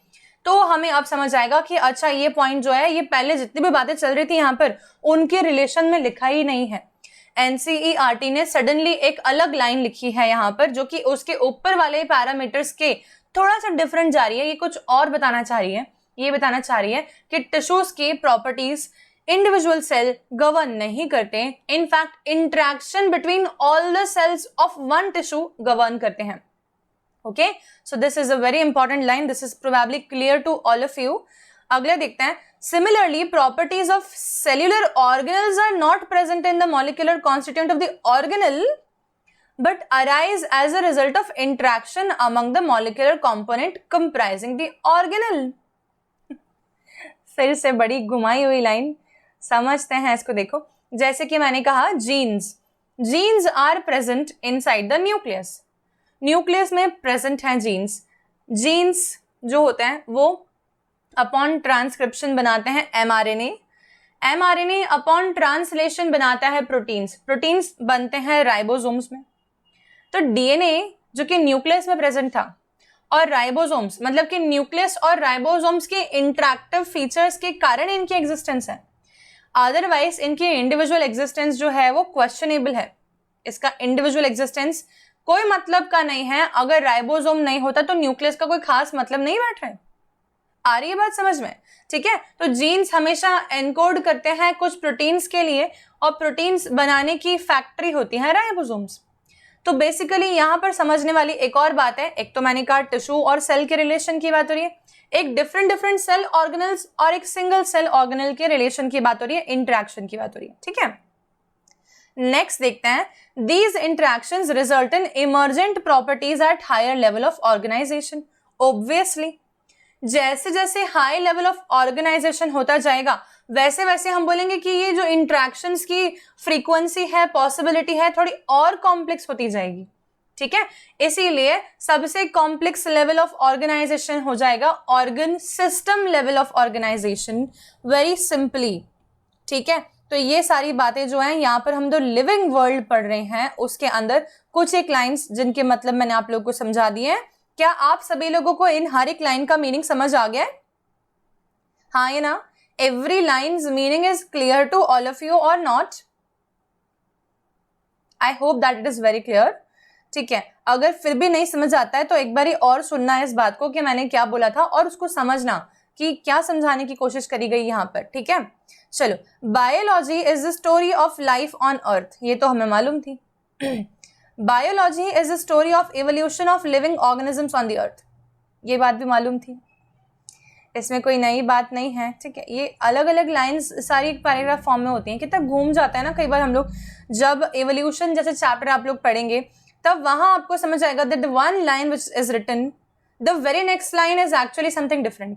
तो हमें अब समझ आएगा कि अच्छा ये पॉइंट जो है ये पहले जितनी भी बातें चल रही थी यहाँ पर उनके रिलेशन में लिखा ही नहीं है। एनसीईआरटी ने सडनली एक अलग लाइन लिखी है यहाँ पर जो कि उसके ऊपर वाले पैरामीटर्स के थोड़ा सा डिफरेंट जा रही है, ये कुछ और बताना चाह रही है। ये बताना चाह रही है कि टिश्यूज की प्रॉपर्टीज इंडिविजुअल सेल गवर्न नहीं करते, in fact interaction between all the cells of one tissue govern करते हैं। Okay, so this is a very important line, this is probably clear to all of you. अगले देखते हैं, similarly properties of cellular organelles are not present in the molecular constituent of the organelle but arise as a result of interaction among the molecular component comprising the organelle। फिर से बड़ी घुमाई हुई line, समझते हैं इसको। देखो जैसे कि मैंने कहा genes are present inside the nucleus, nucleus में प्रेजेंट हैं जीन्स जो होते हैं वो अपॉन ट्रांसक्रिप्शन बनाते हैं एमआरएनए अपॉन ट्रांसलेशन बनाता है प्रोटीन्स बनते हैं राइबोसोम्स में। तो डीएनए जो कि न्यूक्लियस में प्रेजेंट था और राइबोसोम्स मतलब कि न्यूक्लियस और राइबोसोम्स के इंटरैक्टिव फीचर्स के कारण इनकी एग्जिस्टेंस है, अदरवाइज इनकी इंडिविजुअल एग्जिस्टेंस जो है वो क्वेश्चनेबल है। इसका इंडिविजुअल एग्जिस्टेंस कोई मतलब का नहीं है, अगर राइबोसोम नहीं होता तो न्यूक्लियस का कोई खास मतलब नहीं बैठ रहा है। आ रही है बात समझ में, ठीक है। तो जीन्स हमेशा एनकोड करते हैं कुछ प्रोटीन्स के लिए और प्रोटीन्स बनाने की फैक्ट्री होती है राइबोसोम्स। तो बेसिकली यहाँ पर समझने वाली एक और बात है, एक तो मैंने कहा टिश्यू और सेल के रिलेशन की बात हो रही है, एक डिफरेंट सेल ऑर्गेनल्स और एक सिंगल सेल ऑर्गेनल के रिलेशन की बात हो रही है, इंटरेक्शन की बात हो रही है, ठीक है। नेक्स्ट देखते हैं, these interactions result in emergent properties at higher level of organisation. Obviously जैसे जैसे हाई लेवल ऑफ ऑर्गेनाइजेशन होता जाएगा वैसे वैसे हम बोलेंगे कि ये जो इंटरेक्शंस की फ्रीक्वेंसी है, पॉसिबिलिटी है, थोड़ी और कॉम्प्लेक्स होती जाएगी, ठीक है। इसीलिए सबसे कॉम्प्लेक्स लेवल ऑफ ऑर्गेनाइजेशन हो जाएगा organ system level of organisation, very simply, ठीक है। तो ये सारी बातें जो हैं यहाँ पर हम जो लिविंग वर्ल्ड पढ़ रहे हैं उसके अंदर कुछ एक लाइंस जिनके मतलब मैंने आप लोगों को समझा दिए हैं। क्या आप सभी लोगों को इन हर एक लाइन का मीनिंग समझ आ गया है? हाँ या ना? Every lines meaning is clear to all of you और not? I hope that it is very clear. ठीक है, अगर फिर भी नहीं समझ आता है तो एक बार और सुनना है इस बात को कि मैंने क्या बोला था और उसको समझना कि क्या समझाने की कोशिश करी गई यहाँ पर। ठीक है, चलो। Biology is the story of life on earth, ये तो हमें मालूम थी। Biology is the story of evolution of living organisms on the earth, ये बात भी मालूम थी, इसमें कोई नई बात नहीं है। ठीक है, ये अलग अलग लाइंस सारी पैराग्राफ फॉर्म में होती हैं। कितना घूम जाता है ना कई बार हम लोग, जब इवोल्यूशन जैसे चैप्टर आप लोग पढ़ेंगे तब वहां आपको समझ आएगा that the one line which is written, the very next line is actually something different.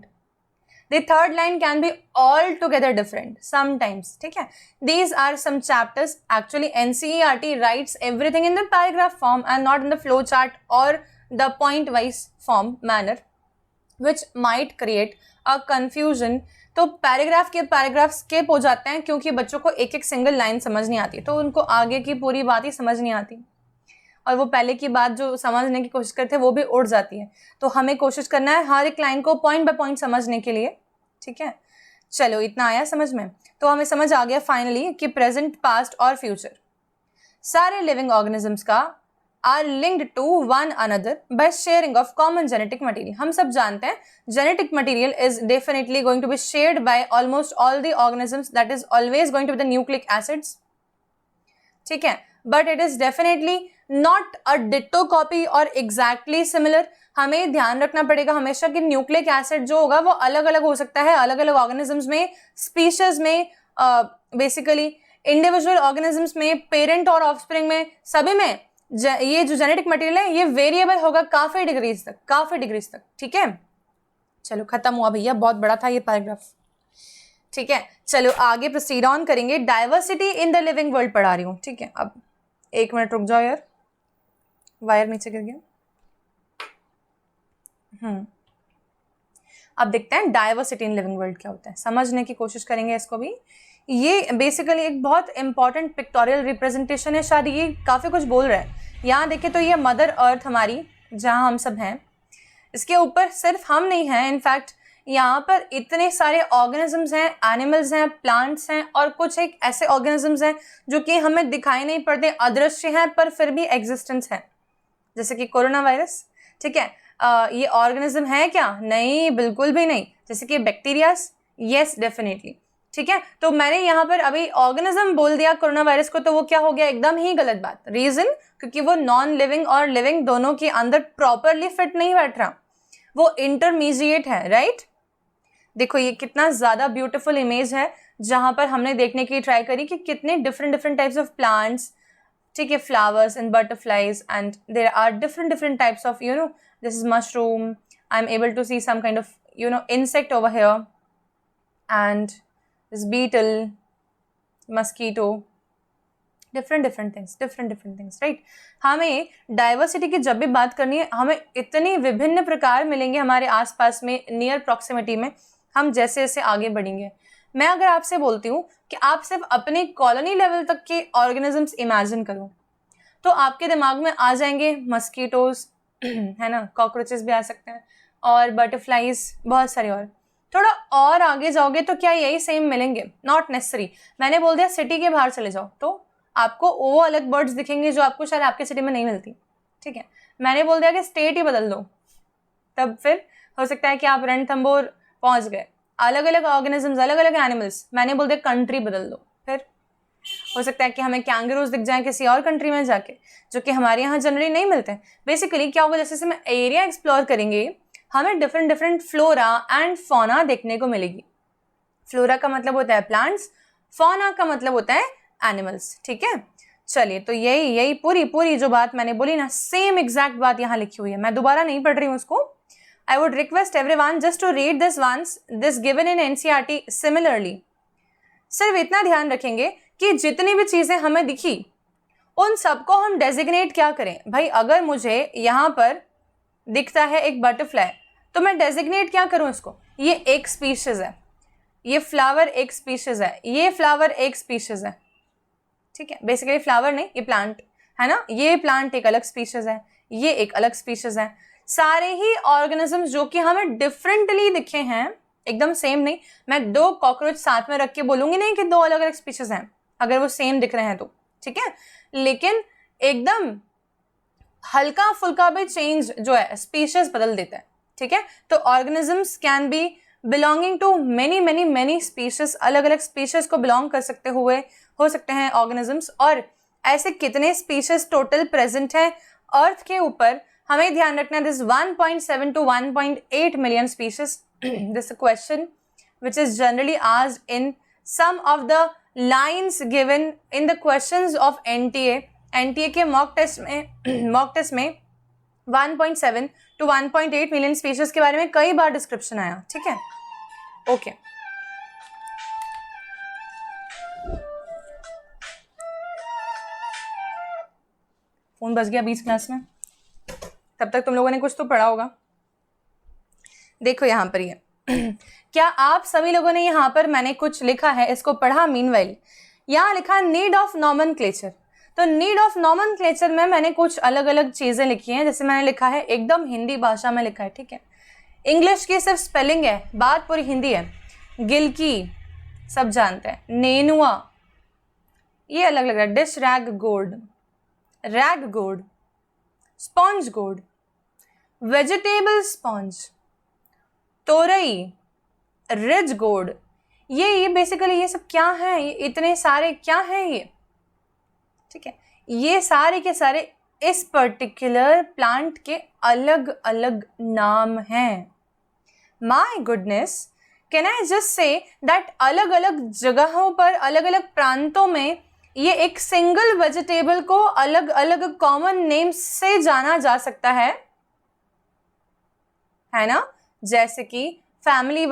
The third line can be altogether different sometimes. ठीक है, these are some chapters. Actually NCERT writes everything in the paragraph form and not in the flow chart or the point wise form manner, which might create a confusion. तो paragraph skip हो जाते हैं क्योंकि बच्चों को एक एक single line समझ नहीं आती, तो उनको आगे की पूरी बात ही समझ नहीं आती और वो पहले की बात जो समझने की कोशिश करते हैं वो भी उड़ जाती है। तो हमें कोशिश करना है हर एक लाइन को पॉइंट बाय पॉइंट समझने के लिए। ठीक है, चलो इतना आया समझ में? तो हमें समझ आ गया फाइनली कि प्रेजेंट, पास्ट और फ्यूचर सारे लिविंग ऑर्गेनिजम्स का are linked to one another by sharing of common genetic material. हम सब जानते हैं genetic material is definitely going to be shared by almost all the organisms, that is always going to be the nucleic acids. ठीक है, but it is definitely not a ditto copy और exactly similar. हमें ध्यान रखना पड़ेगा हमेशा कि nucleic acid जो होगा वो अलग अलग हो सकता है अलग अलग ऑर्गेनिजम्स में, स्पीशीज में, बेसिकली इंडिविजुअल ऑर्गेनिजम्स में, पेरेंट और ऑफस्प्रिंग में, सभी में ये जो जेनेटिक मटेरियल है ये वेरिएबल होगा काफी डिग्रीज तक। ठीक है, चलो खत्म हुआ भैया, बहुत बड़ा था ये पैराग्राफ। ठीक है, चलो आगे प्रोसीड ऑन करेंगे। Diversity in the living world पढ़ा रही हूँ। ठीक है, अब 1 मिनट रुक जाओ यार, वायर नीचे गिर गया। अब देखते हैं डाइवर्सिटी इन लिविंग वर्ल्ड क्या होता है, समझने की कोशिश करेंगे इसको भी। ये बेसिकली एक बहुत इंपॉर्टेंट पिक्टोरियल रिप्रेजेंटेशन है, शायद ये काफ़ी कुछ बोल रहा है। यहाँ देखें तो ये मदर अर्थ हमारी जहाँ हम सब हैं, इसके ऊपर सिर्फ हम नहीं हैं, इनफैक्ट यहाँ पर इतने सारे ऑर्गेनिजम्स हैं, एनिमल्स हैं, प्लांट्स हैं और कुछ एक ऐसे ऑर्गेनिजम्स हैं जो कि हमें दिखाई नहीं पड़ते, अदृश्य हैं पर फिर भी एग्जिस्टेंस है, जैसे कि कोरोना वायरस। ठीक है, ये ऑर्गेनिज्म है क्या? नहीं, बिल्कुल भी नहीं। जैसे कि बैक्टीरियाज, यस डेफिनेटली। ठीक है, तो मैंने यहाँ पर अभी ऑर्गेनिज्म बोल दिया कोरोना वायरस को, तो वो क्या हो गया? एकदम ही गलत बात। रीजन, क्योंकि वो नॉन लिविंग और लिविंग दोनों के अंदर प्रॉपरली फिट नहीं बैठ रहा, वो इंटरमीडिएट है, राइट? देखो ये कितना ज़्यादा ब्यूटीफुल इमेज है जहाँ पर हमने देखने की ट्राई करी कि कितने डिफरेंट टाइप्स ऑफ प्लांट्स, ठीक है, flowers and butterflies, and there are different types of, you know, this is mushroom, I am able to see some kind of, you know, insect over here, and this beetle, mosquito, different things, right? हमें diversity की जब भी बात करनी है, हमें इतनी विभिन्न प्रकार मिलेंगे हमारे आसपास में, नियर प्रॉक्सिमिटी में, हम जैसे जैसे आगे बढ़ेंगे। मैं अगर आपसे बोलती हूँ कि आप सिर्फ अपने कॉलोनी लेवल तक के ऑर्गेनिजम्स इमेजिन करो तो आपके दिमाग में आ जाएंगे मस्कीटोज, है ना, कॉकरोचेस भी आ सकते हैं, और बटरफ्लाइज, बहुत सारे। और थोड़ा और आगे जाओगे तो क्या यही सेम मिलेंगे? Not necessary. मैंने बोल दिया सिटी के बाहर चले जाओ तो आपको वो अलग बर्ड्स दिखेंगे जो आपको शायद आपके सिटी में नहीं मिलती। ठीक है, मैंने बोल दिया कि स्टेट ही बदल दो, तब फिर हो सकता है कि आप रणथंभौर पहुंच गए। अलग अलग ऑर्गेनिजम्स, अलग अलग एनिमल्स, मैंने बोल दिया कंट्री बदल दो, फिर हो सकता है कि हमें कैंगरूज दिख जाए किसी और कंट्री में जाके, जो कि हमारे यहाँ जनरली नहीं मिलते। बेसिकली क्या होगा, जैसे हम एरिया एक्सप्लोर करेंगे हमें डिफरेंट फ्लोरा एंड फौना देखने को मिलेगी। फ्लोरा का मतलब होता है प्लांट्स, फौना का मतलब होता है एनिमल्स। ठीक है, चलिए, तो यही पूरी जो बात मैंने बोली ना, सेम एग्जैक्ट बात यहाँ लिखी हुई है। मैं दोबारा नहीं पढ़ रही हूँ उसको। I would request everyone just to read this once, this given in NCERT similarly. सिर्फ इतना ध्यान रखेंगे कि जितनी भी चीजें हमें दिखी उन सबको हम डेजिग्नेट क्या करें। भाई अगर मुझे यहाँ पर दिखता है एक बटरफ्लाई तो मैं डेजिग्नेट क्या करूँ इसको? ये एक स्पीशीज है। ये फ्लावर एक स्पीशीज है, ये फ्लावर एक स्पीशीज है, ठीक है। बेसिकली फ्लावर नहीं, ये प्लांट है ना, ये प्लांट एक अलग स्पीशीज है, ये एक अलग स्पीशीज है। सारे ही ऑर्गेनिजम्स जो कि हमें डिफरेंटली दिखे हैं, एकदम सेम नहीं, मैं 2 कॉकरोच साथ में रख के बोलूंगी नहीं कि 2 अलग अलग स्पीशीज हैं अगर वो सेम दिख रहे हैं तो, ठीक है। लेकिन एकदम हल्का फुल्का भी चेंज जो है स्पीशीज बदल देता है, ठीक है। तो organisms can be belonging to many many many species, अलग अलग स्पीशीज को बिलोंग कर सकते हुए हो सकते हैं ऑर्गेनिजम्स। और ऐसे कितने स्पीशीज टोटल प्रेजेंट हैं अर्थ के ऊपर, हमें ध्यान रखना है। This 1.7 to 1.8 million species, this question which is generally asked in some of the lines given in the questions of NTA के मॉक टेस्ट में 1.7 to 1.8 मिलियन स्पीशीज के बारे में कई बार डिस्क्रिप्शन आया, ठीक है। ओके फोन बज गया बीच क्लास में, तब तक तुम लोगों ने कुछ तो पढ़ा होगा। देखो यहाँ पर ये क्या आप सभी लोगों ने यहाँ पर मैंने कुछ लिखा है, इसको पढ़ा। मीनवाइल यहाँ लिखा नीड ऑफ नॉमेनक्लेचर। तो नीड ऑफ नॉमेनक्लेचर में मैंने कुछ अलग अलग चीजें लिखी हैं। जैसे मैंने लिखा है एकदम हिंदी भाषा में लिखा है, ठीक है। इंग्लिश की सिर्फ स्पेलिंग है, बात पूरी हिंदी है। गिलकी सब जानते हैं, नेनुआ ये अलग लग रहा है, dish rag gourd, sponge gourd, vegetable sponge, तोरई, रिज गोर्ड। ये बेसिकली ये सब क्या है, ये इतने सारे क्या हैं ये, ठीक है। ये सारे के सारे इस पर्टिकुलर प्लांट के अलग अलग नाम हैं। My goodness, can I just say that अलग अलग जगहों पर, अलग अलग प्रांतों में ये एक सिंगल वेजिटेबल को अलग अलग कॉमन नेम्स से जाना जा सकता है ना। जैसे कि फैमिली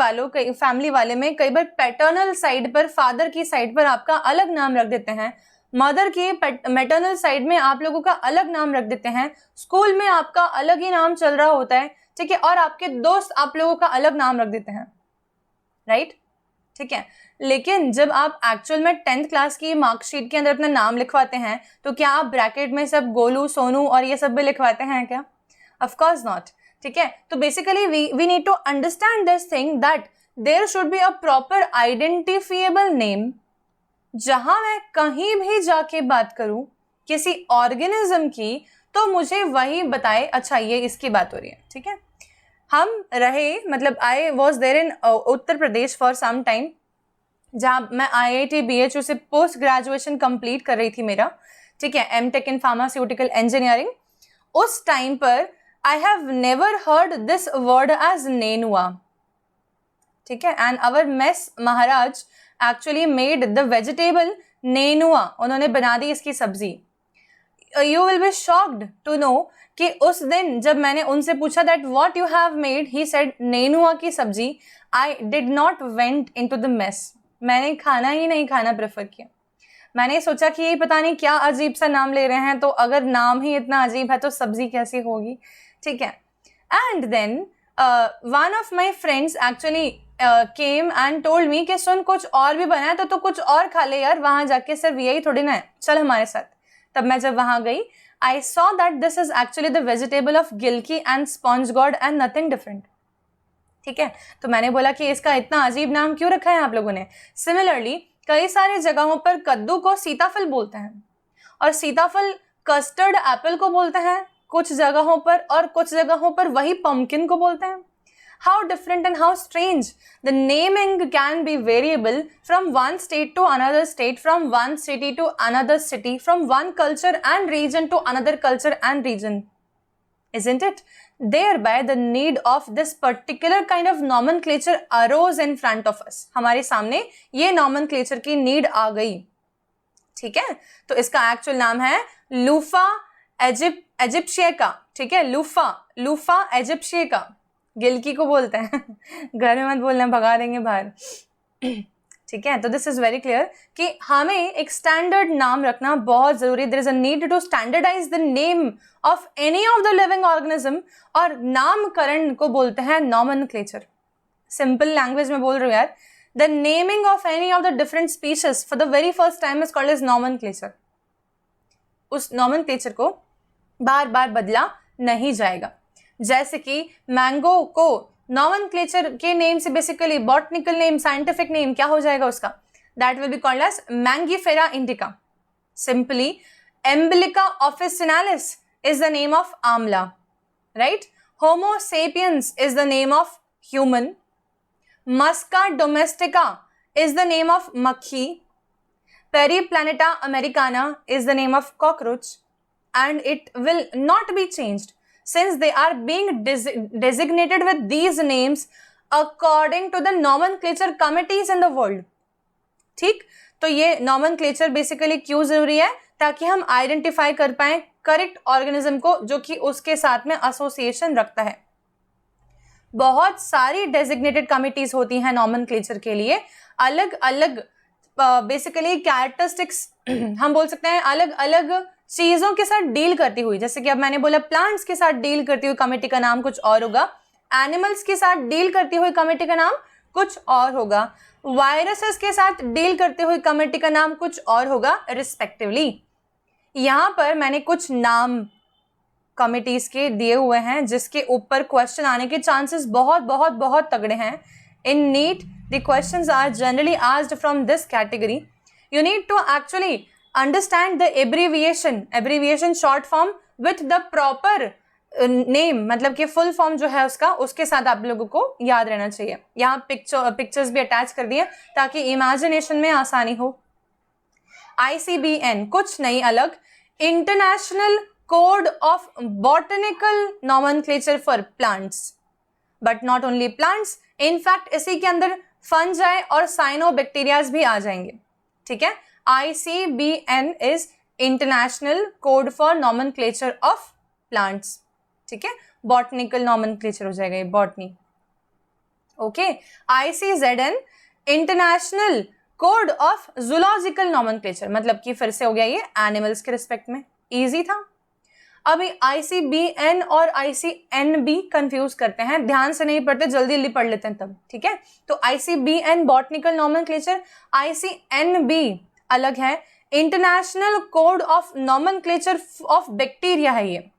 वाले में कई बार पैटर्नल साइड पर, फादर की साइड पर आपका अलग नाम रख देते हैं, मदर की मैटर्नल साइड में आप लोगों का अलग नाम रख देते हैं, स्कूल में आपका अलग ही नाम चल रहा होता है, ठीक है, और आपके दोस्त आप लोगों का अलग नाम रख देते हैं, राइट, ठीक है। लेकिन जब आप एक्चुअल में 10th क्लास की मार्कशीट के अंदर अपना नाम लिखवाते हैं तो क्या आप ब्रैकेट में सब गोलू, सोनू और ये सब भी लिखवाते हैं क्या? ऑफ कोर्स नॉट, ठीक है। तो basically we need to understand this thing that there should be a proper identifiable name. जहां मैं कहीं भी जाके बात करूं किसी ऑर्गेनिज्म की तो मुझे वही बताए, अच्छा ये इसकी बात हो रही है, ठीक है। हम रहे, मतलब I was there in Uttar Pradesh for some time, जहाँ मैं IIT BHU से पोस्ट ग्रेजुएशन कंप्लीट कर रही थी मेरा, ठीक है, M.Tech इन फार्मास्यूटिकल इंजीनियरिंग। उस टाइम पर I have never heard this word as nenua, ठीक है, and our mess maharaj actually made the vegetable nenua, उन्होंने बना दी इसकी सब्जी। You will be shocked to know कि उस दिन जब मैंने उनसे पूछा that what you have made, he said नेनुआ की सब्जी। I did not went into the mess, मैंने खाना ही नहीं खाना प्रेफर किया। मैंने सोचा कि ये पता नहीं क्या अजीब सा नाम ले रहे हैं, तो अगर नाम ही इतना अजीब है तो सब्जी कैसी होगी, ठीक है। And then one of my friends actually came and told me कि सुन कुछ और भी बना है तो कुछ और खा ले यार, वहां जाके सिर्फ यही थोड़ी ना है, चल हमारे साथ। तब मैं जब वहां गई, I saw that this is actually the vegetable of gilki and sponge gourd and nothing different, ठीक है। तो मैंने बोला कि इसका इतना अजीब नाम क्यों रखा है आप लोगों ने। सिमिलरली कई सारी जगहों पर कद्दू को सीताफल बोलते हैं, और सीताफल कस्टर्ड एप्पल को बोलते हैं कुछ जगहों पर, और कुछ जगहों पर वही पम्पकिन को बोलते हैं। How different and how strange. The naming can be variable from one state to another state, from one city to another city, from one culture and region to another culture and region. Isn't it? Thereby the need of this particular kind of nomenclature arose in front of us. हमारे सामने ये nomenclature की need आ गई, ठीक है। तो इसका actual नाम है लूफा एजिप्शिएका, ठीक है, लूफा एजिप्शिएका, गिलकी को बोलते हैं घर में मत बोलना, भगा देंगे बाहर, ठीक है। तो दिस इज वेरी क्लियर कि हमें एक स्टैंडर्ड नाम रखना बहुत जरूरी। There is a need to standardise the name of any of the living organism, और नामकरण को बोलते हैं नॉमेनक्लेचर। सिंपल लैंग्वेज में बोल रही हूँ यार, The naming of any of the different species for the very first time is called as nomenclature. उस nomenclature को बार बार बदला नहीं जाएगा. जैसे कि मैंगो को nomenclature के नेम से basically botanical name, scientific name क्या हो जाएगा उसका? That will be called as Mangifera indica. Simply, Embolica officinalis is the name of amla, right? Homo sapiens is the name of human. Musca domestica is the name of makhi. Periplaneta americana is the name of cockroach, and it will not be changed since they are being designated with these names according to the nomenclature committees in the world. ठीक, तो ये nomenclature basically क्यों जरूरी है? ताकि हम identify कर पाए करेक्ट ऑर्गेनिज्म को जो कि उसके साथ में एसोसिएशन रखता है. बहुत सारी डेजिग्नेटेड कमिटीज होती हैं नॉमेनक्लेचर के लिए, अलग अलग बेसिकली कैरेक्टरिस्टिक्स हम बोल सकते हैं अलग अलग चीजों के साथ डील करती हुई. जैसे कि अब मैंने बोला प्लांट्स के साथ डील करती हुई कमिटी का नाम कुछ और होगा, एनिमल्स के साथ डील करती हुई कमिटी का नाम कुछ और होगा, वायरसेस के साथ डील करते हुए कमिटी का नाम कुछ और होगा रिस्पेक्टिवली. यहाँ पर मैंने कुछ नाम कमिटीज के दिए हुए हैं जिसके ऊपर क्वेश्चन आने के चांसेस बहुत बहुत बहुत तगड़े हैं. In NEET the questions are generally asked from this category. You need to actually understand the abbreviation short form with the proper name, मतलब कि फुल फॉर्म जो है उसका, उसके साथ आप लोगों को याद रहना चाहिए. यहाँ पिक्चर्स भी अटैच कर दिए ताकि इमेजिनेशन में आसानी हो. ICBN कुछ नहीं अलग, international code of botanical nomenclature for plants, but not only plants, in fact इसी के अंदर फंजाई और साइनोबैक्टीरियाज भी आ जाएंगे. ठीक है, ICBN is international code for nomenclature of plants. ठीक है, बॉटनिकल नॉमेनक्लेचर हो जाएगा ये, botany. Okay, ICZN international code of zoological nomenclature, मतलब कि फिर से हो गया ये एनिमल्स के रिस्पेक्ट में. इजी था. अभी ICBN और ICNB कंफ्यूज करते हैं, ध्यान से नहीं पढ़ते, जल्दी जल्दी पढ़ लेते हैं तब. ठीक है, तो ICBN बॉटनिकल नॉमेनक्लेचर, ICNB अलग है, international code of nomenclature of bacteria है ये.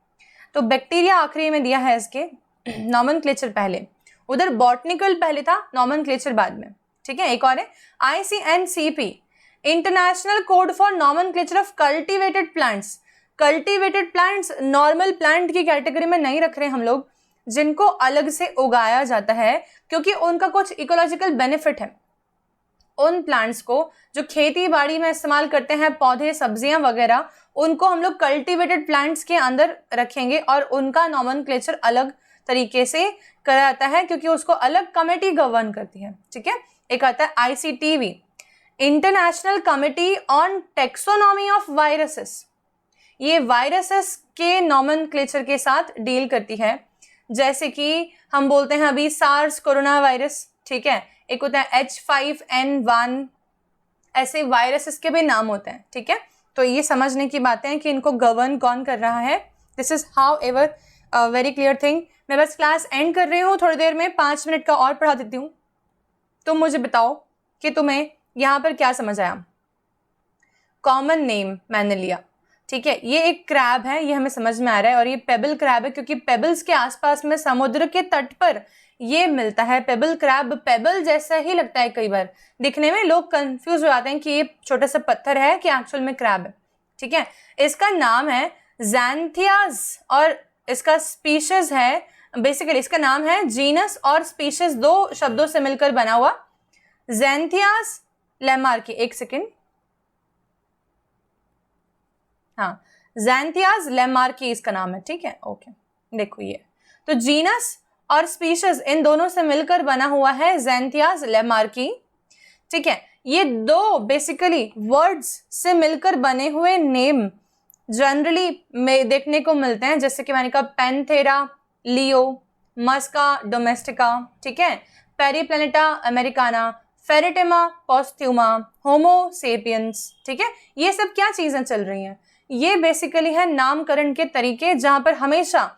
तो बैक्टीरिया आखिरी में दिया है इसके, नॉमेनक्लेचर पहले, उधर बॉटनिकल पहले था, नॉमेनक्लेचर बाद में. ठीक है, एक और है ICNCP international code for nomenclature of cultivated plants. Cultivated plants normal plant की कैटेगरी में नहीं रख रहे हम लोग, जिनको अलग से उगाया जाता है क्योंकि उनका कुछ इकोलॉजिकल बेनिफिट है. उन प्लांट्स को जो खेती बाड़ी में इस्तेमाल करते हैं, पौधे सब्जियां वगैरह, उनको हम लोग कल्टीवेटेड प्लांट्स के अंदर रखेंगे और उनका नॉमेनक्लेचर अलग तरीके से करा जाता है क्योंकि उसको अलग कमेटी गवर्न करती है. ठीक है, एक आता है ICTV international committee on taxonomy of viruses. ये वायरसेस के नॉमेनक्लेचर के साथ डील करती है. जैसे कि हम बोलते हैं अभी सार्स कोरोना वायरस. ठीक है, एक होता है H5N1, ऐसे वायरसेस के भी नाम होते हैं. ठीक है, तो ये समझने की बातें हैं कि इनको गवर्न कौन कर रहा है. This is how ever very clear thing. मैं बस क्लास एंड कर रही हूँ, थोड़ी देर में 5 मिनट का और पढ़ा देती हूँ. तुम मुझे बताओ कि तुम्हें यहाँ पर क्या समझ आया. कॉमन नेम मैंने लिया. ठीक है, ये एक क्रैब है, ये हमें समझ में आ रहा है, और ये पेबल क्रैब है क्योंकि पेबल्स के आसपास में समुद्र के तट पर ये मिलता है. पेबल क्रैब पेबल जैसा ही लगता है, कई बार दिखने में लोग कंफ्यूज हो जाते हैं कि ये छोटा सा पत्थर है कि एक्चुअल में क्रैब है. ठीक है, इसका नाम है ज़ैंथियाज और इसका स्पीशीज है, बेसिकली इसका नाम है जीनस और स्पीशीज, दो शब्दों से मिलकर बना हुआ. ज़ैंथियाज लेमार्की, एक सेकेंड, हाँ, ज़ैंथियाज लेमार्की इसका नाम है. ठीक है, ओके, देखो ये तो जीनस और स्पीशीज इन दोनों से मिलकर बना हुआ है ज़ैंथियाज लेमार्की. ठीक है, ये दो बेसिकली वर्ड्स से मिलकर बने हुए नेम जनरली में देखने को मिलते हैं, जैसे कि मैंने कहा पैंथेरा लियो, मस्का डोमेस्टिका. ठीक है, पेरिप्लैनेटा अमेरिकाना, फेरेटेमा पोस्थ्यूमा, होमो सेपियंस. ठीक है, ये सब क्या चीजें चल रही हैं, ये बेसिकली है नामकरण के तरीके जहां पर हमेशा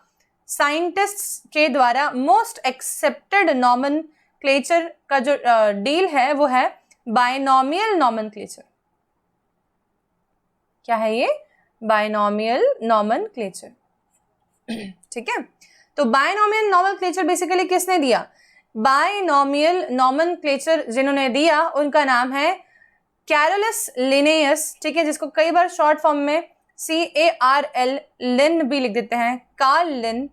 साइंटिस्ट्स के द्वारा मोस्ट एक्सेप्टेड नॉमेनक्लेचर नॉमेनक्लेचर का जो डील है वो है बायनॉमियल नॉमेनक्लेचर। क्या है ये? Binomial nomenclature. ठीक है, तो बायनॉमियल नॉमेनक्लेचर बेसिकली किसने दिया? बायनॉमियल नॉमेनक्लेचर जिन्होंने दिया उनका नाम है कैरोलस लिनेयस, ठीक है, जिसको कई बार शॉर्ट फॉर्म में CARL लिन भी लिख देते हैं, कार्ल लिन।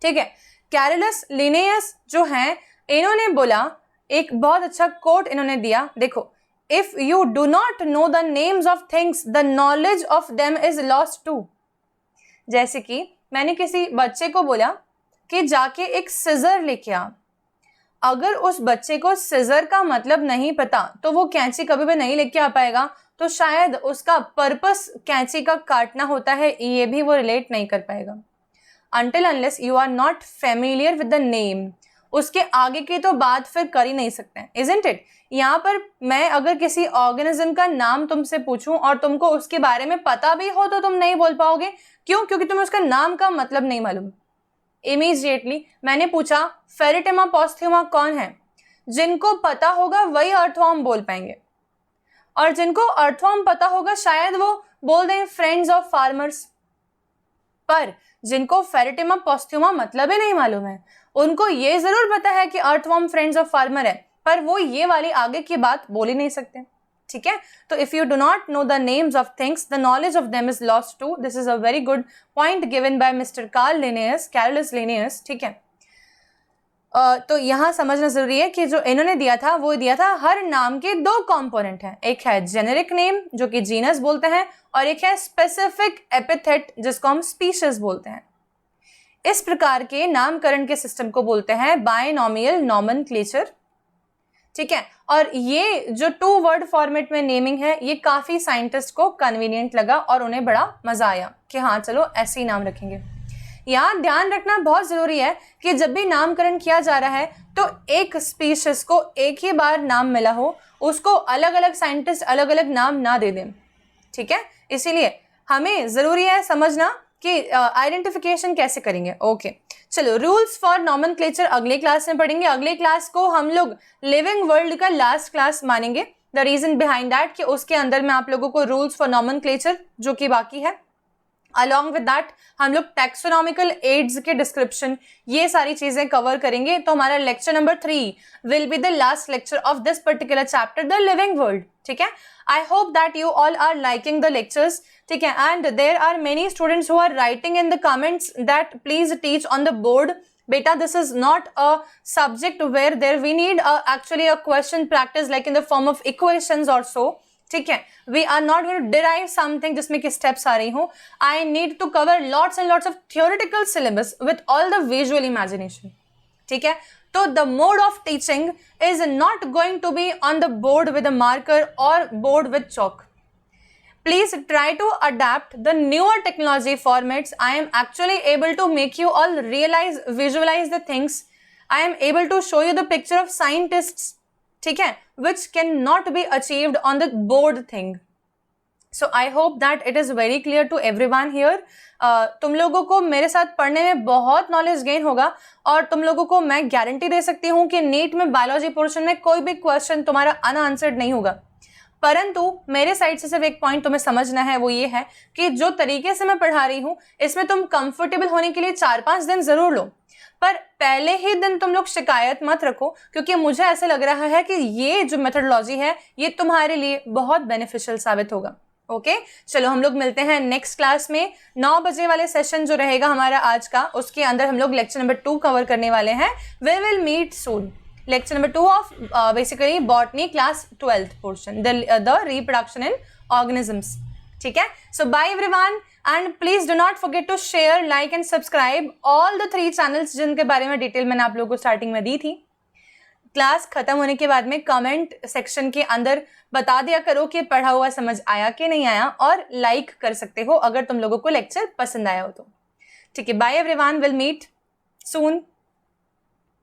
ठीक है, कैरोलस लिनेयस जो हैं इन्होंने बोला, एक बहुत अच्छा कोट इन्होंने दिया, देखो, if you do not know the names of things the knowledge of them is lost too. जैसे कि मैंने किसी बच्चे को बोला कि जाके एक सिजर लेके आ, अगर उस बच्चे को सिजर का मतलब नहीं पता तो वो कैंची कभी भी नहीं लेके आ पाएगा, तो शायद उसका पर्पस कैंची का काटना होता है ये भी वो रिलेट नहीं कर पाएगा। Until unless you are not familiar with the name, उसके आगे की तो बात फिर कर ही नहीं सकते हैं, isn't it? यहाँ पर मैं अगर किसी ऑर्गेनिज्म का नाम तुमसे पूछूं और तुमको उसके बारे में पता भी हो तो तुम नहीं बोल पाओगे। क्यों? क्योंकि तुम्हें उसका नाम का मतलब नहीं मालूम। इमीडिएटली मैंने पूछा फेरिटेमा पोस्ट्यूमा कौन है, जिनको पता होगा वही अर्थवर्म बोल पाएंगे, और जिनको अर्थवर्म पता होगा शायद वो बोल दें फ्रेंड्स ऑफ फार्मर्स। पर जिनको फेरिटेमा पोस्ट्यूमा मतलब ही नहीं मालूम है, उनको ये जरूर पता है कि अर्थवर्म फ्रेंड्स ऑफ फार्मर है, पर वो ये वाली आगे की बात बोल ही नहीं सकते। ठीक है, तो if you do not know the names of things the knowledge of them is lost too. This is a very good point given by mister Carl Linnaeus, Carolus Linnaeus. ठीक है, तो यहाँ समझना जरूरी है कि जो इन्होंने दिया था वो दिया था हर नाम के दो कंपोनेंट हैं, एक है जेनेरिक नेम जो कि जीनस बोलते हैं, और एक है स्पेसिफिक एपिथेट जिसको हम स्पीशीज बोलते हैं। इस प्रकार के नामकरण के सिस्टम को बोलते हैं बायनॉमियल नॉमेनक्लेचर। ठीक है, और ये जो 2 वर्ड फॉर्मेट में नेमिंग है ये काफी साइंटिस्ट को कन्वीनियंट लगा और उन्हें बड़ा मजा आया कि हाँ चलो ऐसे ही नाम रखेंगे। यहाँ ध्यान रखना बहुत जरूरी है कि जब भी नामकरण किया जा रहा है तो एक स्पीशीज को एक ही बार नाम मिला हो, उसको अलग अलग साइंटिस्ट अलग अलग नाम ना दे दें। ठीक है, इसीलिए हमें जरूरी है समझना कि आइडेंटिफिकेशन कैसे करेंगे। ओके, चलो रूल्स फॉर नॉमेनक्लेचर अगले क्लास में पढ़ेंगे। अगले क्लास को हम लोग लिविंग वर्ल्ड का लास्ट क्लास मानेंगे। द रीजन बिहाइंड दैट कि उसके अंदर में आप लोगों को रूल्स फॉर नॉमेनक्लेचर जो कि बाकी है, अलॉन्ग विद दैट हम लोग टैक्सोनॉमिकल एड्स के डिस्क्रिप्शन ये सारी चीजें कवर करेंगे। तो हमारा lecture number 3 will be the last lecture of this particular chapter, the living world. ठीक है, I hope that you all are liking the lectures. ठीक है, and there are many students who are writing in the comments that please teach on the board. Beta, this is not a subject where there we need actually a question practice like in the form of equations or so. ठीक है, we are not going to derive something जिसमें कि steps आ रही हो। I need to cover lots and lots of theoretical syllabus with all the visual imagination. ठीक है, तो the mode of teaching is not going to be on the board with a marker or board with chalk. Please try to adapt the newer technology formats. I am actually able to make you all realize, visualize the things. I am able to show you the picture of scientists, ठीक है, which cannot be achieved on the board thing. So I hope that it is very clear to everyone here. तुम लोगों को मेरे साथ पढ़ने में बहुत नॉलेज गेन होगा, और तुम लोगों को मैं गारंटी दे सकती हूँ कि नीट में बायोलॉजी पोर्शन में कोई भी क्वेश्चन तुम्हारा अनआंसर्ड नहीं होगा। परंतु मेरे साइड से सिर्फ एक पॉइंट तुम्हें समझना है, वो ये है कि जो तरीके से मैं पढ़ा रही हूँ इसमें तुम कंफर्टेबल होने के लिए 4-5 दिन जरूर लो, पर पहले ही दिन तुम लोग शिकायत मत रखो, क्योंकि मुझे ऐसा लग रहा है कि ये जो मेथोडोलॉजी है ये तुम्हारे लिए बहुत बेनिफिशियल साबित होगा। ओके, चलो हम लोग मिलते हैं नेक्स्ट क्लास में। 9 बजे वाले सेशन जो रहेगा हमारा आज का, उसके अंदर हम लोग लेक्चर नंबर 2 कवर करने वाले हैं। We will meet soon. Lecture number 2 of basically botany class 12th portion, the reproduction in organisms. ठीक है, so bye everyone and please do not forget to share, like and subscribe all the 3 channels जिनके बारे में detail मैंने आप लोगों को starting में दी थी। क्लास खत्म होने के बाद में कमेंट सेक्शन के अंदर बता दिया करो कि पढ़ा हुआ समझ आया कि नहीं आया, और लाइक कर सकते हो अगर तुम लोगों को लेक्चर पसंद आया हो तो। ठीक है, bye everyone, will meet soon.